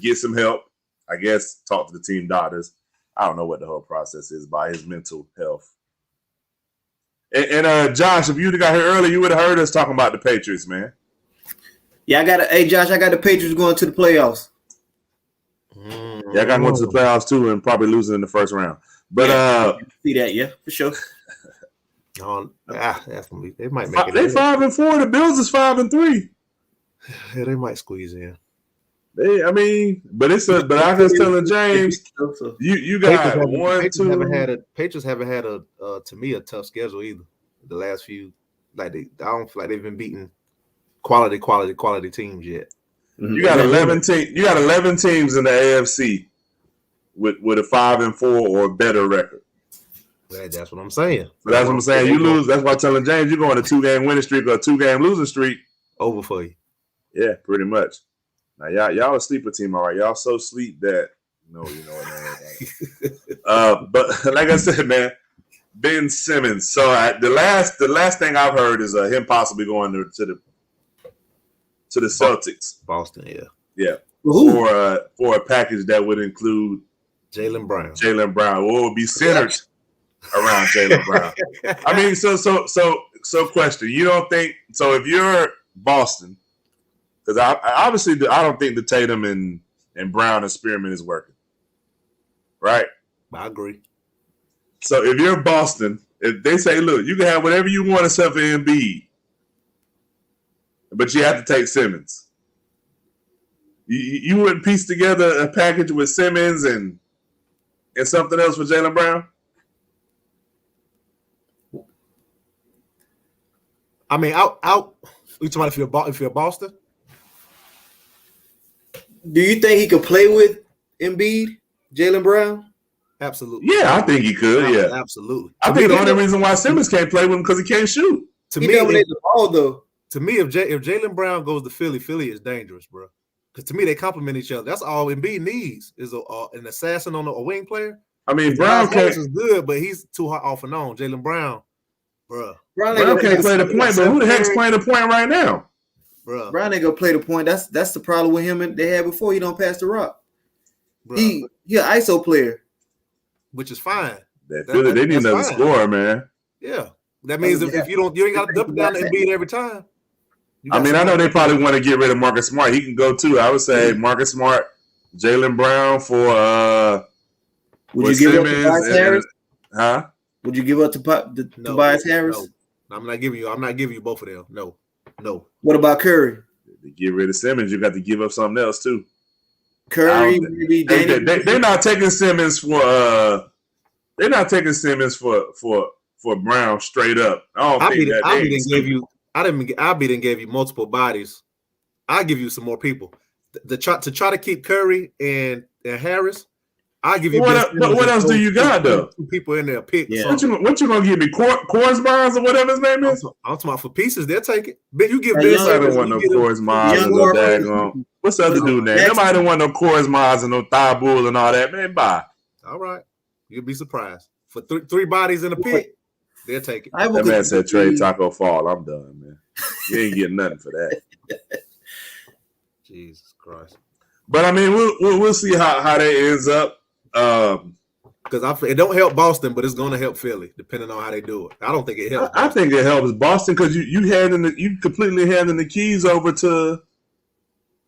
get some help. I guess talk to the team doctors. I don't know what the whole process is by his mental health. And Josh, if you'd have got here earlier, you would have heard us talking about the Patriots, man. Yeah, Josh, I got the Patriots going to the playoffs. Yeah, I got going to the playoffs too, and probably losing in the first round. But see that, yeah, for sure. That's gonna be. They might make it. They 5-4. The Bills is 5-3. Yeah, they might squeeze in. But I was telling James, you got Patriots haven't had a to me a tough schedule either. The last few, I don't feel like they've been beating quality teams yet. You got 11 teams. You got 11 teams in the AFC with a 5-4 or better record. That's what I'm saying. So that's what I'm saying. You lose. That's why I'm telling James you're going a 2-game winning streak or a 2-game losing streak. Over for you. Yeah, pretty much. Now y'all a sleeper team, all right. Y'all so sleep that you know what. But like I said, man, Ben Simmons. So the last thing I've heard is him possibly going to the Celtics. Boston, yeah. For a package that would include Jaylen Brown. What would be centered around Jaylen Brown. I mean, so question. You don't think so? If you're Boston, because I don't think the Tatum and Brown experiment is working. Right? I agree. So if you're Boston, if they say, look, you can have whatever you want except for Embiid, but you have to take Simmons. You wouldn't piece together a package with Simmons and something else for Jaylen Brown? I mean, out. You talking about if you're Boston? Do you think he could play with Embiid, Jaylen Brown? Absolutely. Yeah, I think he could. Yeah, absolutely. I think the only reason why Simmons can't play with him because he can't shoot. To He me, dominates the ball though. To me, if Jaylen Brown goes to Philly, Philly is dangerous, bro. Because to me, they complement each other. That's all Embiid needs is an assassin on a wing player. I mean, Brown is good, but he's too hard off and on. Jaylen Brown, bro. Brown can't play the point, but who the heck's playing the point right now? Bro. Brown ain't gonna play the point. That's the problem with him and they had before. He don't pass the rock. Bro. He an ISO player. Which is fine. They need another scorer, man. Yeah. That means if you ain't got to dump down the Embiid every time. I mean, I know they probably want to get rid of Marcus Smart. He can go too. I would say Marcus Smart, Jaylen Brown for Would you give up to Tobias Harris? Huh? Would you give up to Tobias Harris? No. I'm not giving you both of them. No. What about Curry? To get rid of Simmons, you got to give up something else too. Curry, maybe they're not taking Simmons for Brown straight up. Albie didn't give you multiple bodies. I'll give you some more people. To try to keep Curry and Harris, I'll give you. What else do you got though? Two people in there pick. Yeah. What you gonna give me? Korsmaz or whatever his name is? I'm talking about for pieces. They'll take it. But you give this. I don't want no Korsmaz. What's the other dude name? Nobody don't want no Korsmaz and no Thibault and all that. Man, bye. All right, you'll be surprised. For three bodies in a pick, they'll take it. That man said trade Taco Fall. I'm done, man. You ain't getting nothing for that. Jesus Christ. But I mean, we'll see how that ends up. Because it don't help Boston, but it's going to help Philly, depending on how they do it. I don't think it helps. I think it helps Boston because you completely handing the keys over to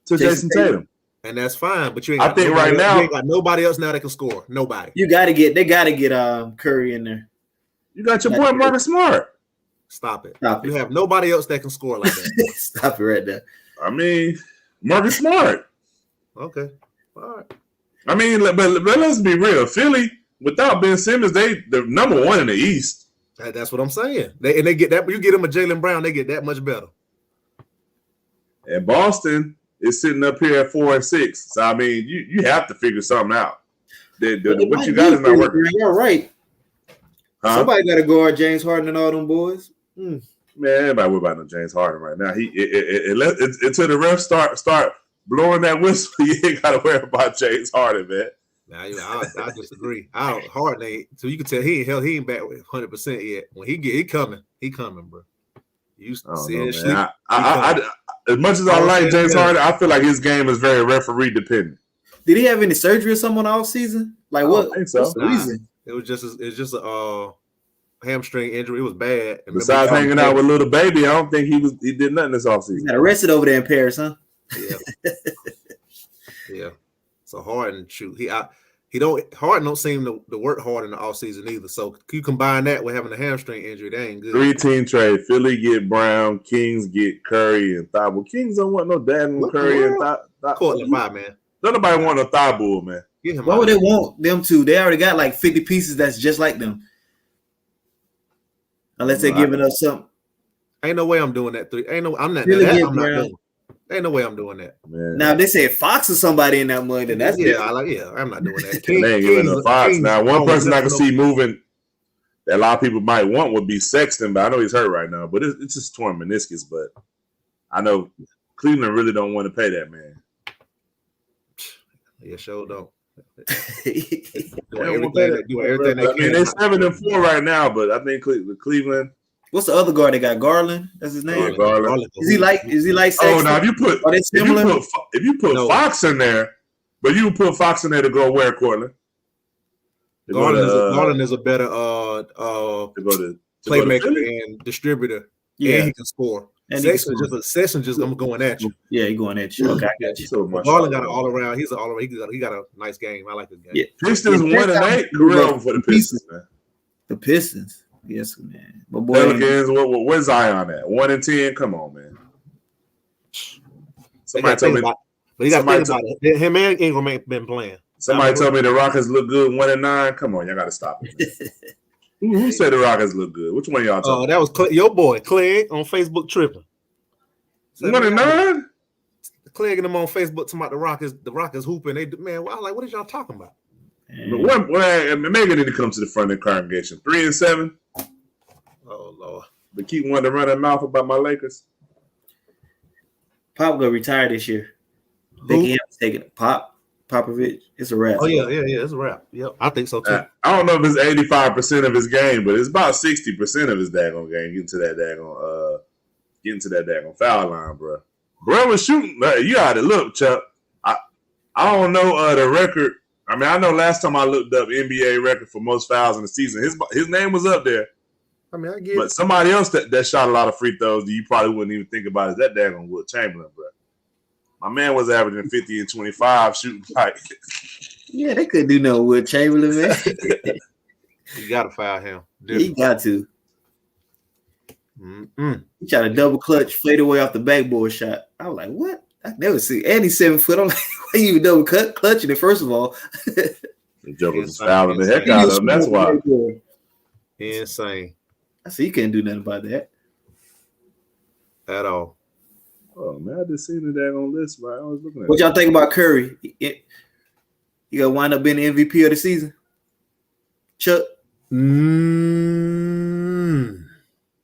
Jason Tatum, and that's fine. But you ain't. I think right now you ain't got nobody else now that can score. Nobody. They got to get Curry in there. You got your boy Marcus Smart. Stop it. You have nobody else that can score like that. Stop it right there. I mean, Marcus Smart. Okay. All right. I mean, but let's be real. Philly, without Ben Simmons, they're number one in the East. That's what I'm saying. They get that. You get them a Jaylen Brown, they get that much better. And Boston is sitting up here at 4 and 6. So I mean, you have to figure something out. What you got is not working. You're right. Huh? Somebody got to guard James Harden and all them boys. Man, everybody worry about no James Harden right now. Until the refs start blowing that whistle, you ain't got to worry about James Harden, man. Nah, I disagree. Harden ain't. So you can tell he ain't back with 100% yet. When he coming, bro. You see his sleep. As much as I like James Harden, I feel like his game is very referee dependent. Did he have any surgery or something all season? Like what? I think so. What's the reason? It was just a hamstring injury. It was bad. And besides hanging out with little baby, I don't think he did nothing this offseason. He got arrested over there in Paris, huh? Yeah. Yeah. So Harden Harden don't seem to work hard in the offseason either. So you combine that with having a hamstring injury, that ain't good. 3-team trade. Philly get Brown, Kings get Curry and Thibault. Kings don't want no damn Curry and Thibault. Courtland, bye, man. Don't nobody want no Thibault, man. Why would they want them two? They already got like 50 pieces that's just like them. Unless they're giving us something. Ain't no way I'm doing that. I'm not doing it. Ain't no way I'm doing that. Man. Now, if they say Fox or somebody in that money, then that's I'm not doing that. They ain't giving no Fox. Now, one person I can see moving that a lot of people might want would be Sexton, but I know he's hurt right now. But it's just torn meniscus. But I know Cleveland really don't want to pay that man. Yeah, sure don't. Do everything they can. They're 7-4 right now, but I think Cleveland. What's the other guard they got? Garland? That's his name. Garland. Is he like Sexton? Oh, now if you put Fox in there, but you put Fox in there to go where, Cortland? Garland is a better to go to playmaker and distributor. Yeah, and he can score. And Sexton just going at you. Yeah, he going at you. Okay, I got you. So much. Garland got an all around. He's an all around. He got a nice game. I like his game. Yeah. Pistons 1-8 career over for the Pistons, man. The Pistons, yes, man. But boy, Pelicans, where's Zion at? 1-10. Come on, man. Somebody told me. But you got to think about it. Him and Ingram ain't been playing. Somebody told me the Rockets look good 1-9. Come on, y'all got to stop it. Who said the Rockets look good? Which one of y'all talking? Oh, that was your boy Clegg on Facebook tripping. 1-9. Clegg and them on Facebook talking about the Rockets hooping. They man, I like, what is y'all talking about? Maybe need to come to the front of the congregation. 3-7. Oh Lord. But keep wanting to run their mouth about my Lakers. Pop gonna retire this year. Becky Ham's taking it. Popovich. It's a wrap. Oh yeah, it's a wrap. Yep, I think so too. I don't know if it's 85% of his game, but it's about 60% of his daggone game getting to that daggone foul line, bro. Bro was shooting. You got to look, Chuck. I don't know the record. I mean, I know last time I looked up NBA record for most fouls in the season, his name was up there. I mean, I get but it. somebody else that shot a lot of free throws that you probably wouldn't even think about is that daggone Will Chamberlain, bro. My man was averaging 50 and 25 shooting like. Yeah, they couldn't do no Will Chamberlain, man. You got to foul him. He got to. Mm-mm. He tried to double clutch, fade away off the backboard shot. I was like, what? I never see. And he's 7 foot. I'm like, why you double clutching it? First of all, the Joker was fouling the heck out of him. That's why. Insane. I said, you can't do nothing about that at all. Oh man, I just seen the daggone list, right? I was looking at. What y'all think about Curry? You gonna wind up being the MVP of the season, Chuck?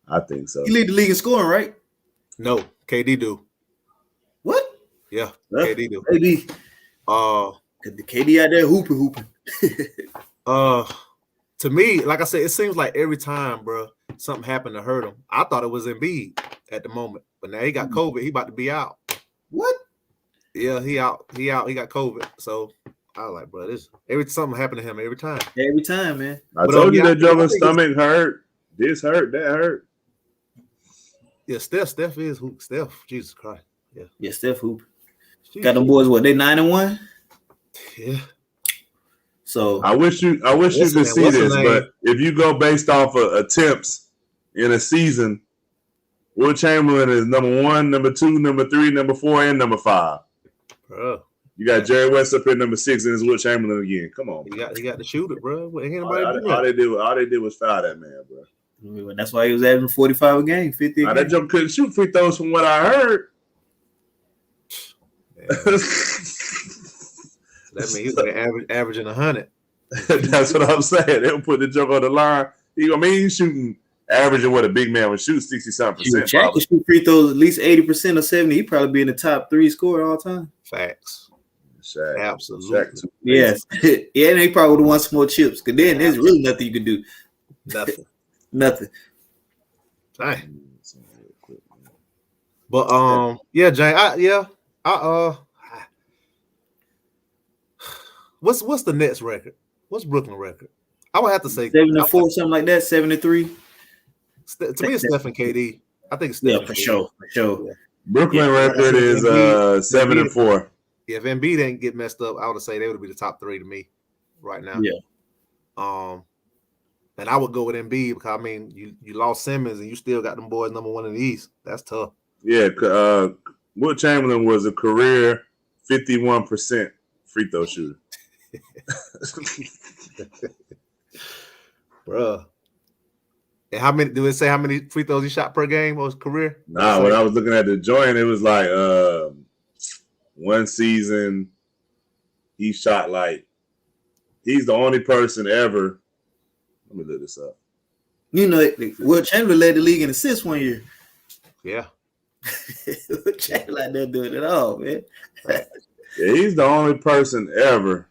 I think so. You lead the league in scoring, right? No, KD do. What? Yeah, KD do. Maybe. The KD out there hooping. To me, like I said, it seems like every time, bro, something happened to hurt him. I thought it was Embiid at the moment, but now he got COVID. He about to be out. What? Yeah, he out. He got COVID. So I was like, bro, something happened to him every time. Every time, man. I told you that Joker's stomach hurt. This hurt. That hurt. Yeah, Steph is hoop. Steph, Jesus Christ. Yeah, Steph hoop. Got them boys. What, they 9-1? Yeah. So I wish you could see this, but if you go based off of attempts in a season, Will Chamberlain is number 1, number 2, number 3, number 4, and number 5. Bro. You got Jerry West up here number 6, and it's Will Chamberlain again. Come on, he got to shoot it, bro. All they did was foul that man, bro. That's why he was averaging 45 a game, 50. Now, that joke couldn't shoot free throws, from what I heard. That means he's like averaging 100. That's what I'm saying. They'll put the joke on the line. He's shooting averaging what a big man would shoot, 60-something%. Shaq could shoot free throws at least 80% or 70%. He'd probably be in the top 3 scorer all time. Facts. Shaq. Absolutely. Shaq yes. Yeah, and he probably would have won some more chips. Because then there's really nothing you can do. Nothing. Dang. But yeah, Jay. What's the Nets record? What's Brooklyn record? I would have to say 7-4, something like that. 7-3. To me, it's Steph and KD. I think it's Steph. Yeah, for sure. Yeah. Brooklyn record is 7-4. Yeah, if Embiid didn't get messed up, I would say they would be the top 3 to me right now. Yeah. And I would go with Embiid because I mean you lost Simmons and you still got them boys number 1 in the East. That's tough. Yeah, Will Chamberlain was a career 51% free throw shooter. Bruh. And how many? Do it say how many free throws he shot per game or his career? Nah, when I was looking at the joint, it was like one season he shot like he's the only person ever. Let me look this up. You know, Will Chamberlain led the league in assists one year. Yeah. Will Chamberlain didn't do it at all, man. Yeah, he's the only person ever.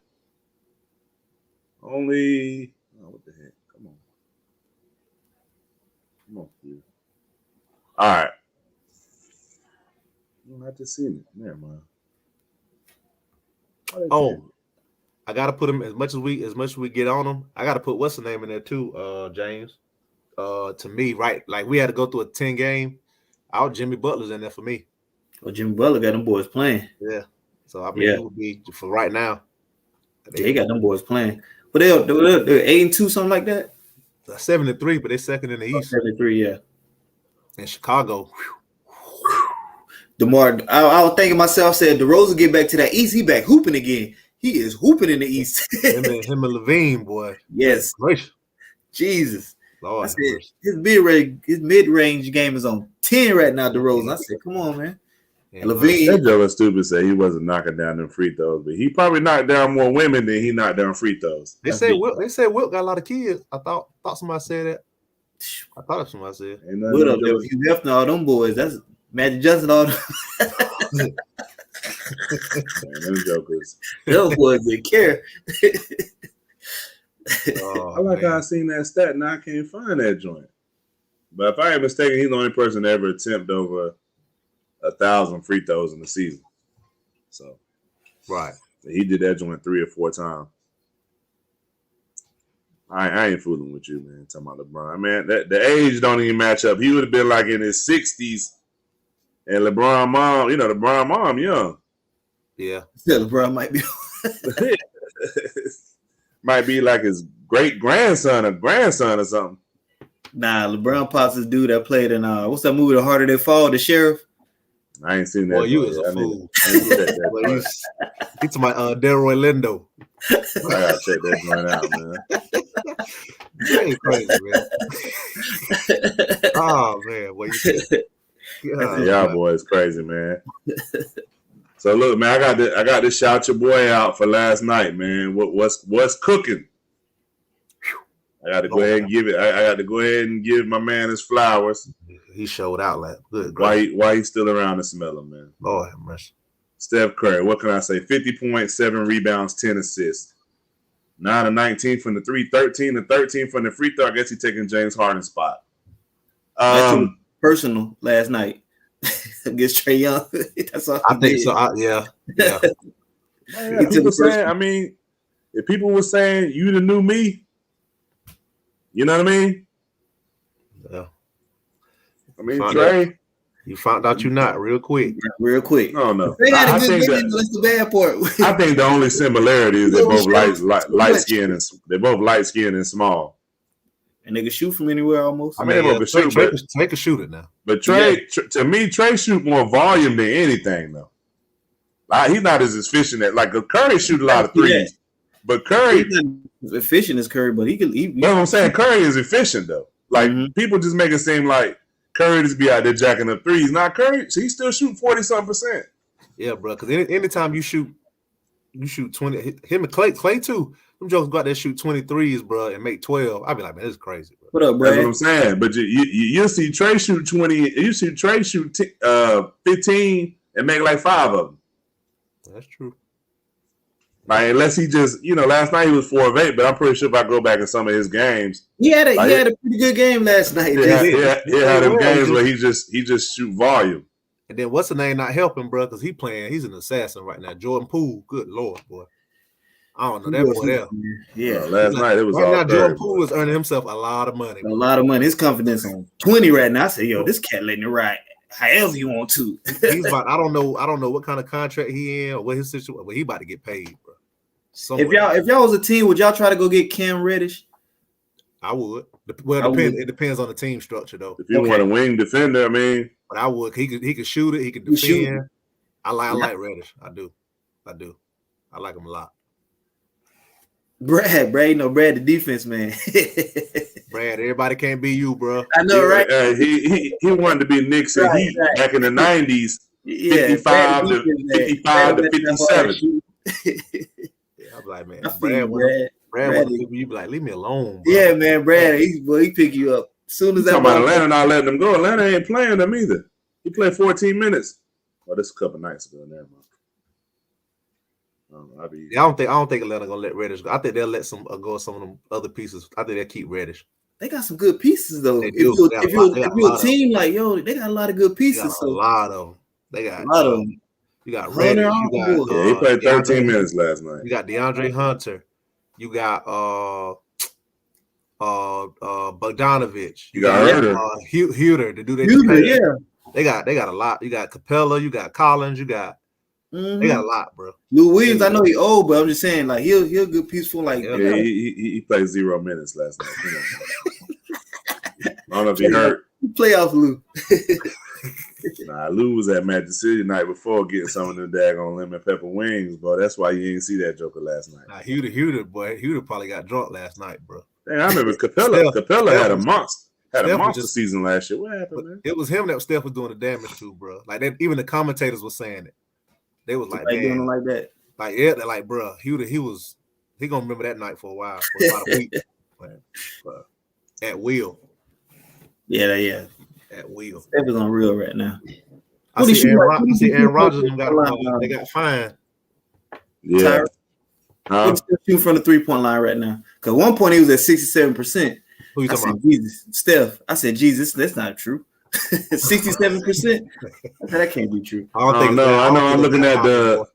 What the heck? Come on, dude. All right. You don't have to see it. Never mind. I gotta put him as much as we get on him. I gotta put what's the name in there too, James. to me, right? Like we had to go through a 10 game. Out Jimmy Butler's in there for me. Well, Jimmy Butler got them boys playing. Yeah. So I mean, it would be for right now. They got them boys playing. But they're 8-2, something like that. 7-3, but they're second in the East. 7-3, yeah. In Chicago. DeMar, I was thinking myself, I said DeRozan get back to that East, he back hooping again. He is hooping in the East. him and Levine, boy. Yes. Gracious. Jesus. Lord, I said his mid-range game is on 10 right now, DeRozan. I said, come on, man. Yeah, Levine. That Joe was stupid. Say he wasn't knocking down them free throws, but he probably knocked down more women than he knocked down free throws. They say Wilt got a lot of kids. I thought somebody said that. I thought somebody said. What up there? You left all them boys. That's Magic Johnson. All them. Man, them jokers. Those boys didn't care. I like how I seen that stat. Now I can't find that joint. But if I ain't mistaken, he's the only person to ever attempt over 1,000 free throws in the season. So, Right. he did that joint 3 or 4 times. I ain't fooling with you, man. Talking about LeBron, man. The age don't even match up. He would have been like in his 60s, and LeBron mom young. Yeah, LeBron might be. Might be like his great grandson or something. Nah, LeBron pops this dude that played in what's that movie, The Harder They Fall, The Sheriff. I ain't seen that. Well, you was a fool. He's my Delroy Lindo. I gotta check that joint out, man. You ain't crazy, man. Oh man, what you said? Y'all boys crazy, man. So look, man, I got to shout your boy out for last night, man. What's cooking? I got to go ahead and give it. I got to go ahead and give my man his flowers. He showed out like good. Why he's still around to smell him, man? Lord have mercy. Steph Curry, what can I say? 50 points, 7 rebounds, 10 assists. 9 of 19 from the 3, 13 and 13 from the free throw. I guess he's taking James Harden's spot. Personal last night against Trae Young. That's all I think so. Yeah. People saying, I mean, if people were saying you the new me, you know what I mean? Yeah. I mean, Trae. You found out you're not real quick. Real quick. No. They had a good game. That's the bad part. I think the only similarity is they're both light skinned and they're both light skinned and small. And they can shoot from anywhere almost. I mean, they both can shoot, Trey can shoot it now. But Trae, to me, Trae shoot more volume than anything, though. He's not as efficient at Curry shoot a lot of threes, but Curry he's not as efficient as Curry, but he can. You know what I'm saying? Curry is efficient though. People just make it seem like Curry just be out there jacking up threes. Not Curry, he still shoot 40-something%. Yeah, bro. Because anytime you shoot 20. Him and Clay too. Them jokers go out there shoot 23s, bro, and make 12. I'd be like, man, this is crazy, bro. What up, bro? That's what I'm saying. But you see Trae shoot 20. You see Trae shoot 15 and make like 5 of them. That's true. Like, unless he just, last night he was 4 of 8, but I'm pretty sure if I go back in some of his games, he had a pretty good game last night. He had them games where he just shoot volume. And then what's the name not helping, bro? Because he's an assassin right now. Jordan Poole, good lord, boy. I don't know that boy there. Yeah, last night it was right all now. Jordan Poole Poole is earning himself a lot of money. A lot of money. His confidence on 20 right now. I say, yo, this cat letting it ride however you want to. He's about. I don't know what kind of contract he in or what his situation. But he about to get paid, bro. Somewhere. If y'all was a team, would y'all try to go get Cam Reddish? I would. Well, it depends on the team structure, though. If you want a wing defender, I mean, but I would. He could shoot it. He could defend. I like Reddish. I do. I like him a lot. Brad, the defense man. Brad, everybody can't be you, bro. I know, right? He wanted to be Knicks and Heat back in the 90s. 55 to 57. I'm like, man, Brad, you be like, leave me alone, bro. Yeah, man, Brad, he pick you up as soon as that. Talking about Atlanta not letting them go. Atlanta ain't playing them either. He played 14 minutes. Well, this is a couple nights ago. Never mind. I don't think Atlanta gonna let Reddish go. I think they'll let some go some of them other pieces. I think they'll keep Reddish. They got some good pieces though. If you're a team like they got a lot of good pieces. A lot of them. They got a lot of them. You got Reddish. He played 13 minutes last night. You got DeAndre Hunter. You got Bogdanovich. You got Herder. Huter to do their Yeah. They got a lot. You got Capella, you got Collins, you got they got a lot, bro. Lou Williams, I know he old, but I'm just saying, like he'll good peaceful, like Yeah, he played 0 minutes last night. Come on, I don't know if he hurt. Playoff Lou. Nah, Lou was at Magic City the night before getting some of them daggone lemon pepper wings, bro. That's why you didn't see that Joker last night. Nah, Huter probably got drunk last night, bro. Dang, I remember Capella had a monster season last year. What happened, man? It was him that Steph was doing the damage to, bro. Like that, even the commentators were saying it. They was like, doing it like that. Like, yeah, they're like, bro, he gonna remember that night for a while, for about a week. At will. Yeah. At will. Steph is on real right now. I see Aaron Rodgers they got fined. Yeah. What's the shoot from the 3-point line right now? Because at one point he was at 67%. Who you talking about? Jesus, Steph. I said, Jesus, that's not true. 67%. I said that can't be true. I know. I'm looking at the.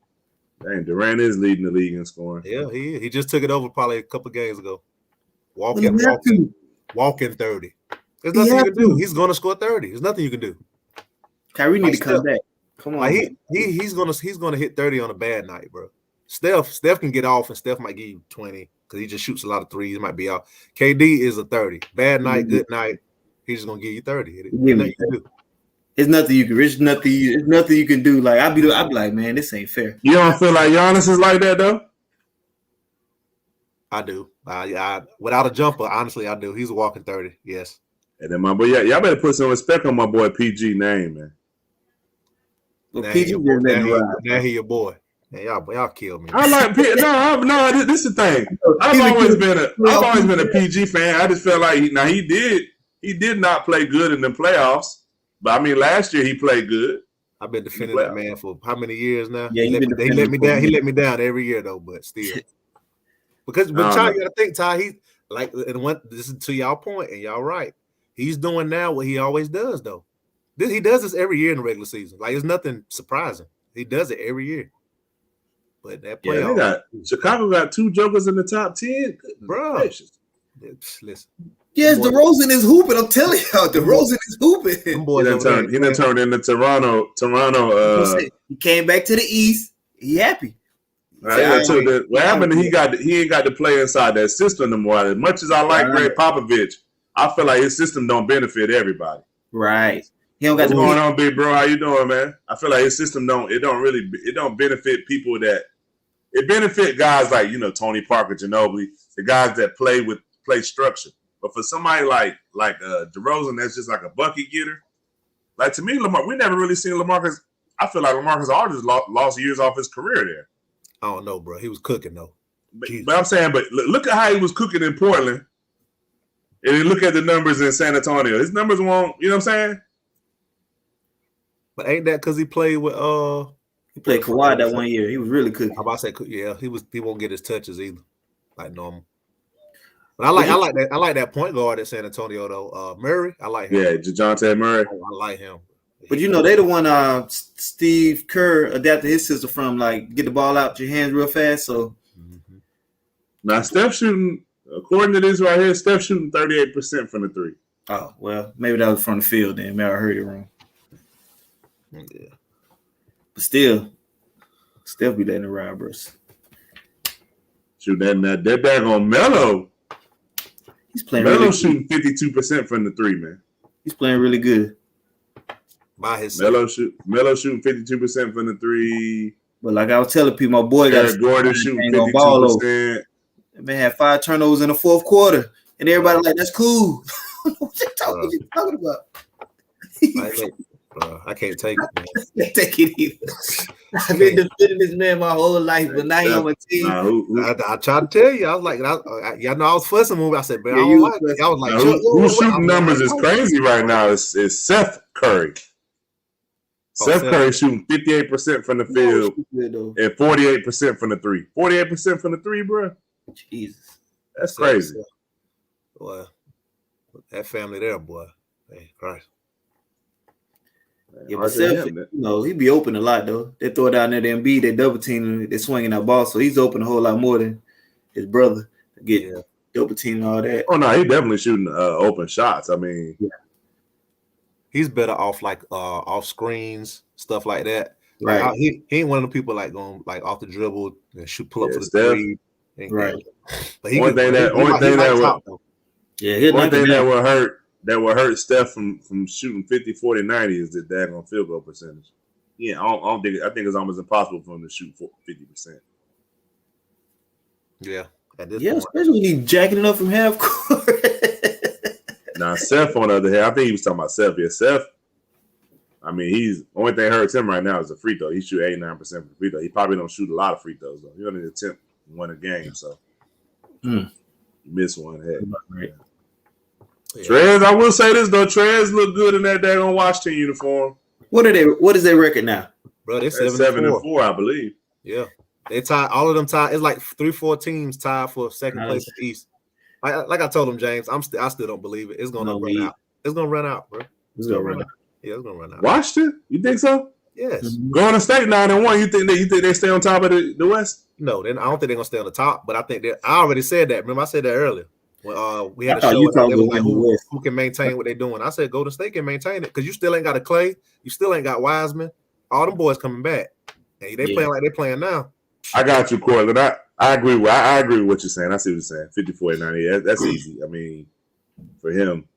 Dang, Durant is leading the league in scoring. Yeah, he just took it over probably a couple games ago. Walking 30. There's nothing you can do. He's gonna score 30. There's nothing you can do. Kyrie need to come back. Come on. Like he's gonna hit 30 on a bad night, bro. Steph can get off, and Steph might give you 20 because he just shoots a lot of threes. He might be out. KD is a 30. Bad night, good night. He's just gonna give you 30. It's nothing you can. It's nothing you can do. Like I'd be like, man, this ain't fair. You don't feel like Giannis is like that though? I do. I without a jumper, honestly, I do. He's a walking 30. Yes. And then my boy, y'all better put some respect on my boy PG name, man. Well, PG now he your boy. Man, y'all kill me. I like no. This is the thing. I've always been a PG fan. I just felt like he did not play good in the playoffs. But I mean, last year he played good. I've been defending that man for how many years now? Yeah, he let me down. He let me down every year though, but still. But Ty, you gotta think, Ty, he like, and this is to y'all point, and y'all right. He's doing now what he always does, though. He does this every year in the regular season. Like, it's nothing surprising. He does it every year. But that playoff, Chicago got 2 jokers in the top 10, bro. Listen. Yes, DeRozan is hooping. I'm telling y'all, DeRozan is hooping. He done turned into Toronto. He came back to the East. He happy. Right, what happened? He ain't got to play inside that system no more. As much as I like Greg Popovich, I feel like his system don't benefit everybody. Right. He don't got What's going on, big bro? How you doing, man? I feel like his system don't benefit people that it benefit guys like Tony Parker, Ginobili, the guys that play structure. But for somebody like DeRozan, that's just like a bucket getter. Like to me, we never really seen LaMarcus. I feel like LaMarcus Aldridge lost years off his career there. I don't know, bro. He was cooking though. But I'm saying, look at how he was cooking in Portland, and then look at the numbers in San Antonio. His numbers won't. You know what I'm saying? But ain't that because he played with He played Kawhi that one year. He was really cooking. I'm about to say, yeah, he won't get his touches either, like normal. But I like that point guard at San Antonio though. Murray, I like him. Yeah, DeJounte Murray. I like him. But they the one Steve Kerr adapted his system from, like, get the ball out your hands real fast. So now Steph shooting, according to this right here, Steph shooting 38% from the 3. Oh, well, maybe that was from the field then. Maybe I heard it wrong. Yeah. But still be letting it ride, bros. Shoot that daggone Melo. He's playing Melo really shooting 52% from the 3, man. He's playing really good. By his Melo shooting 52% from the 3. But like I was telling people, my boy Eric Gordon shooting 52%. Man had 5 turnovers in the fourth quarter, and everybody like, that's cool. What you talking about? I can't take it, man. I can't take it either. I've been defending this man my whole life, but now he's on my team. I tried to tell you. I was like, I was fussing with him. I said, man, I don't like it. I was like, who's shooting numbers is crazy right now is Seth Curry. Seth Curry shooting 58% from the field and 48% from the 3. 48% from the 3, bro. Jesus. That's crazy. Boy, that family there, boy. Hey, Christ. Yeah, but Seth, he be open a lot, though. They throw it down there to Embiid, they double team him, they're swinging that ball, so he's open a whole lot more than his brother. double team and all that. Oh no, he definitely shooting open shots. I mean, he's better off like off screens, stuff like that. Right. Like, he ain't one of the people like going like off the dribble and pull up for the Steph. three. Right. But he One thing that would hurt Steph from shooting 50, 40, 90 is the daggone field goal percentage. Yeah, I think it's almost impossible for him to shoot 50%. Yeah. At this Yeah, point. especially when he's jacking it up from half court. Now, Seth, on the other hand, I think he was talking about Seth. Yeah, Seth, I mean, he's only thing hurts him right now is the free throw. He shoot 89% from the free throw. He probably don't shoot a lot of free throws, though. He only attempt one a game, so you miss one. Heck. Right. Yeah. Trez, I will say this, though. Trez look good in that daggone Washington uniform. What is their record now? Bro, they're They're 7-4. 7-4, I believe. Yeah. They tied, all of them tied. It's like 3-4 teams tied for second place in the East. Like I told him, James, I still don't believe it. It's gonna run out. It's gonna run out, bro. It's gonna run out. Yeah, it's gonna run out. Washington? You think so? Yes. Going to state 9-1. You think they stay on top of the West? No, then I don't think they're gonna stay on the top, but I think I already said that. Remember, I said that earlier. When we had a show, you and they was talking like, about who can maintain what they're doing? I said Golden State can maintain it because you still ain't got a Clay, you still ain't got Wiseman. All them boys coming back. And they playing like they're playing now. I got you, Cortland. I agree with what you're saying. I see what you're saying. 54 90. That's easy. I mean, for him,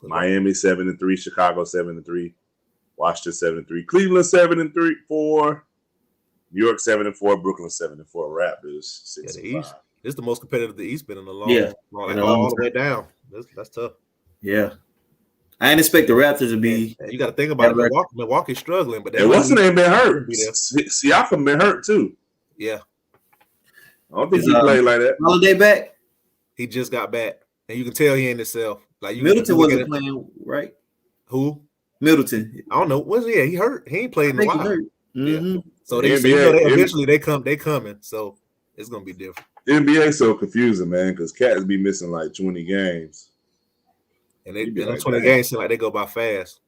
Miami 7-3, Chicago 7-3, Washington 7-3, Cleveland 7-3-4, New York 7-4, Brooklyn 7-4, Raptors 6-5. The East. This is the most competitive the East been in a long, all the way down. That's tough. Yeah. I didn't expect the Raptors to be. You got to think about it. Milwaukee's struggling, but what's the name been hurt? Siakam been hurt too. Yeah, I don't think he played like that. Holiday back. He just got back, and you can tell he ain't himself. Like Middleton wasn't playing, right? Who? Middleton. I don't know. He hurt? He ain't played in a while. Mm-hmm. Yeah. So eventually they coming. So it's gonna be different. The NBA so confusing, man, because cats be missing like 20 games. And they 20 games seem like they go by fast.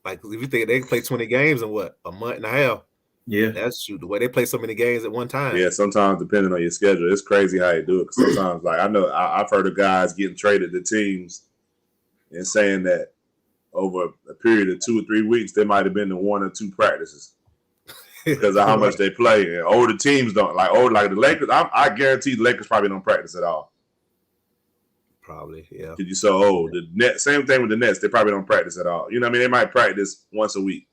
Like if you think they can play 20 games in what, a month and a half? Yeah, that's the way they play so many games at one time. Yeah, sometimes depending on your schedule, it's crazy how you do it. Cause sometimes, like I know I've heard of guys getting traded to teams and saying that over a period of 2 or 3 weeks, there might have been 1 or 2 practices because of how much they play. And older teams don't like the Lakers. I guarantee the Lakers probably don't practice at all. Probably, yeah. Because you're so old. The Nets, same thing with the Nets. They probably don't practice at all. You know what I mean? They might practice once a week.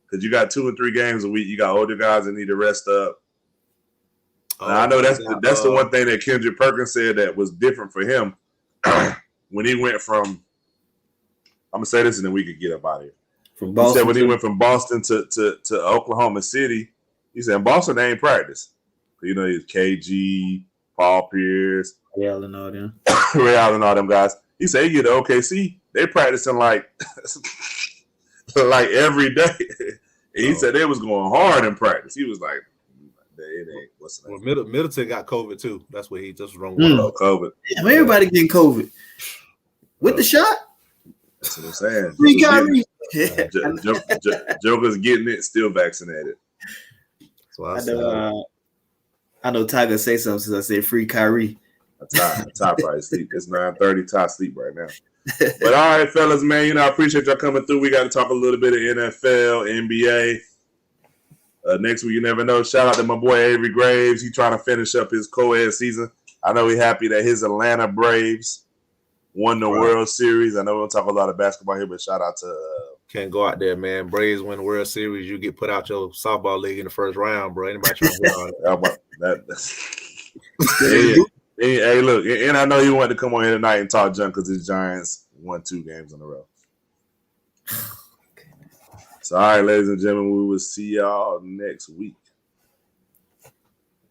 Because you got 2 or 3 games a week. You got older guys that need to rest up. I know that's the one thing that Kendrick Perkins said that was different for him when he went from, I'm going to say this and then we could get up out of here. From Boston, he said when he went from Boston to Oklahoma City, he said in Boston they ain't practice. You know, he's KG, Paul Pierce, Ray Allen, all them. Ray Allen, all them guys. He said, you get to OKC, they practicing like every day. And he said they was going hard in practice. He was like, it ain't. What's the name? Well, Middleton got COVID too. That's what he just wrong. COVID. Damn, everybody getting COVID with the shot. That's what I'm saying. Free Kyrie. Joker's getting it, still vaccinated. So I know Tiger say something since I said free Kyrie. Ty probably sleep. It's 9:30. Ty sleep right now. But all right, fellas, man. I appreciate y'all coming through. We got to talk a little bit of NFL, NBA. Next week, you never know. Shout out to my boy Avery Graves. He's trying to finish up his co-ed season. I know he's happy that his Atlanta Braves won the World Series. I know we don't talk a lot of basketball here, but shout out to can't go out there, man. Braves win the World Series. You get put out your softball league in the first round, bro. Anybody trying to get on it? Hey, look, and I know you wanted to come on here tonight and talk junk because his Giants won 2 games in a row. So, all right, ladies and gentlemen, we will see y'all next week.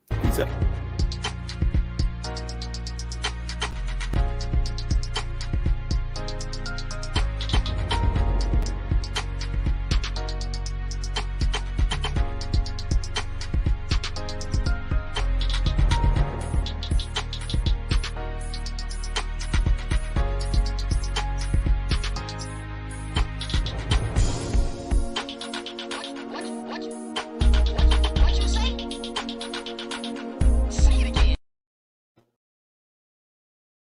Peace out.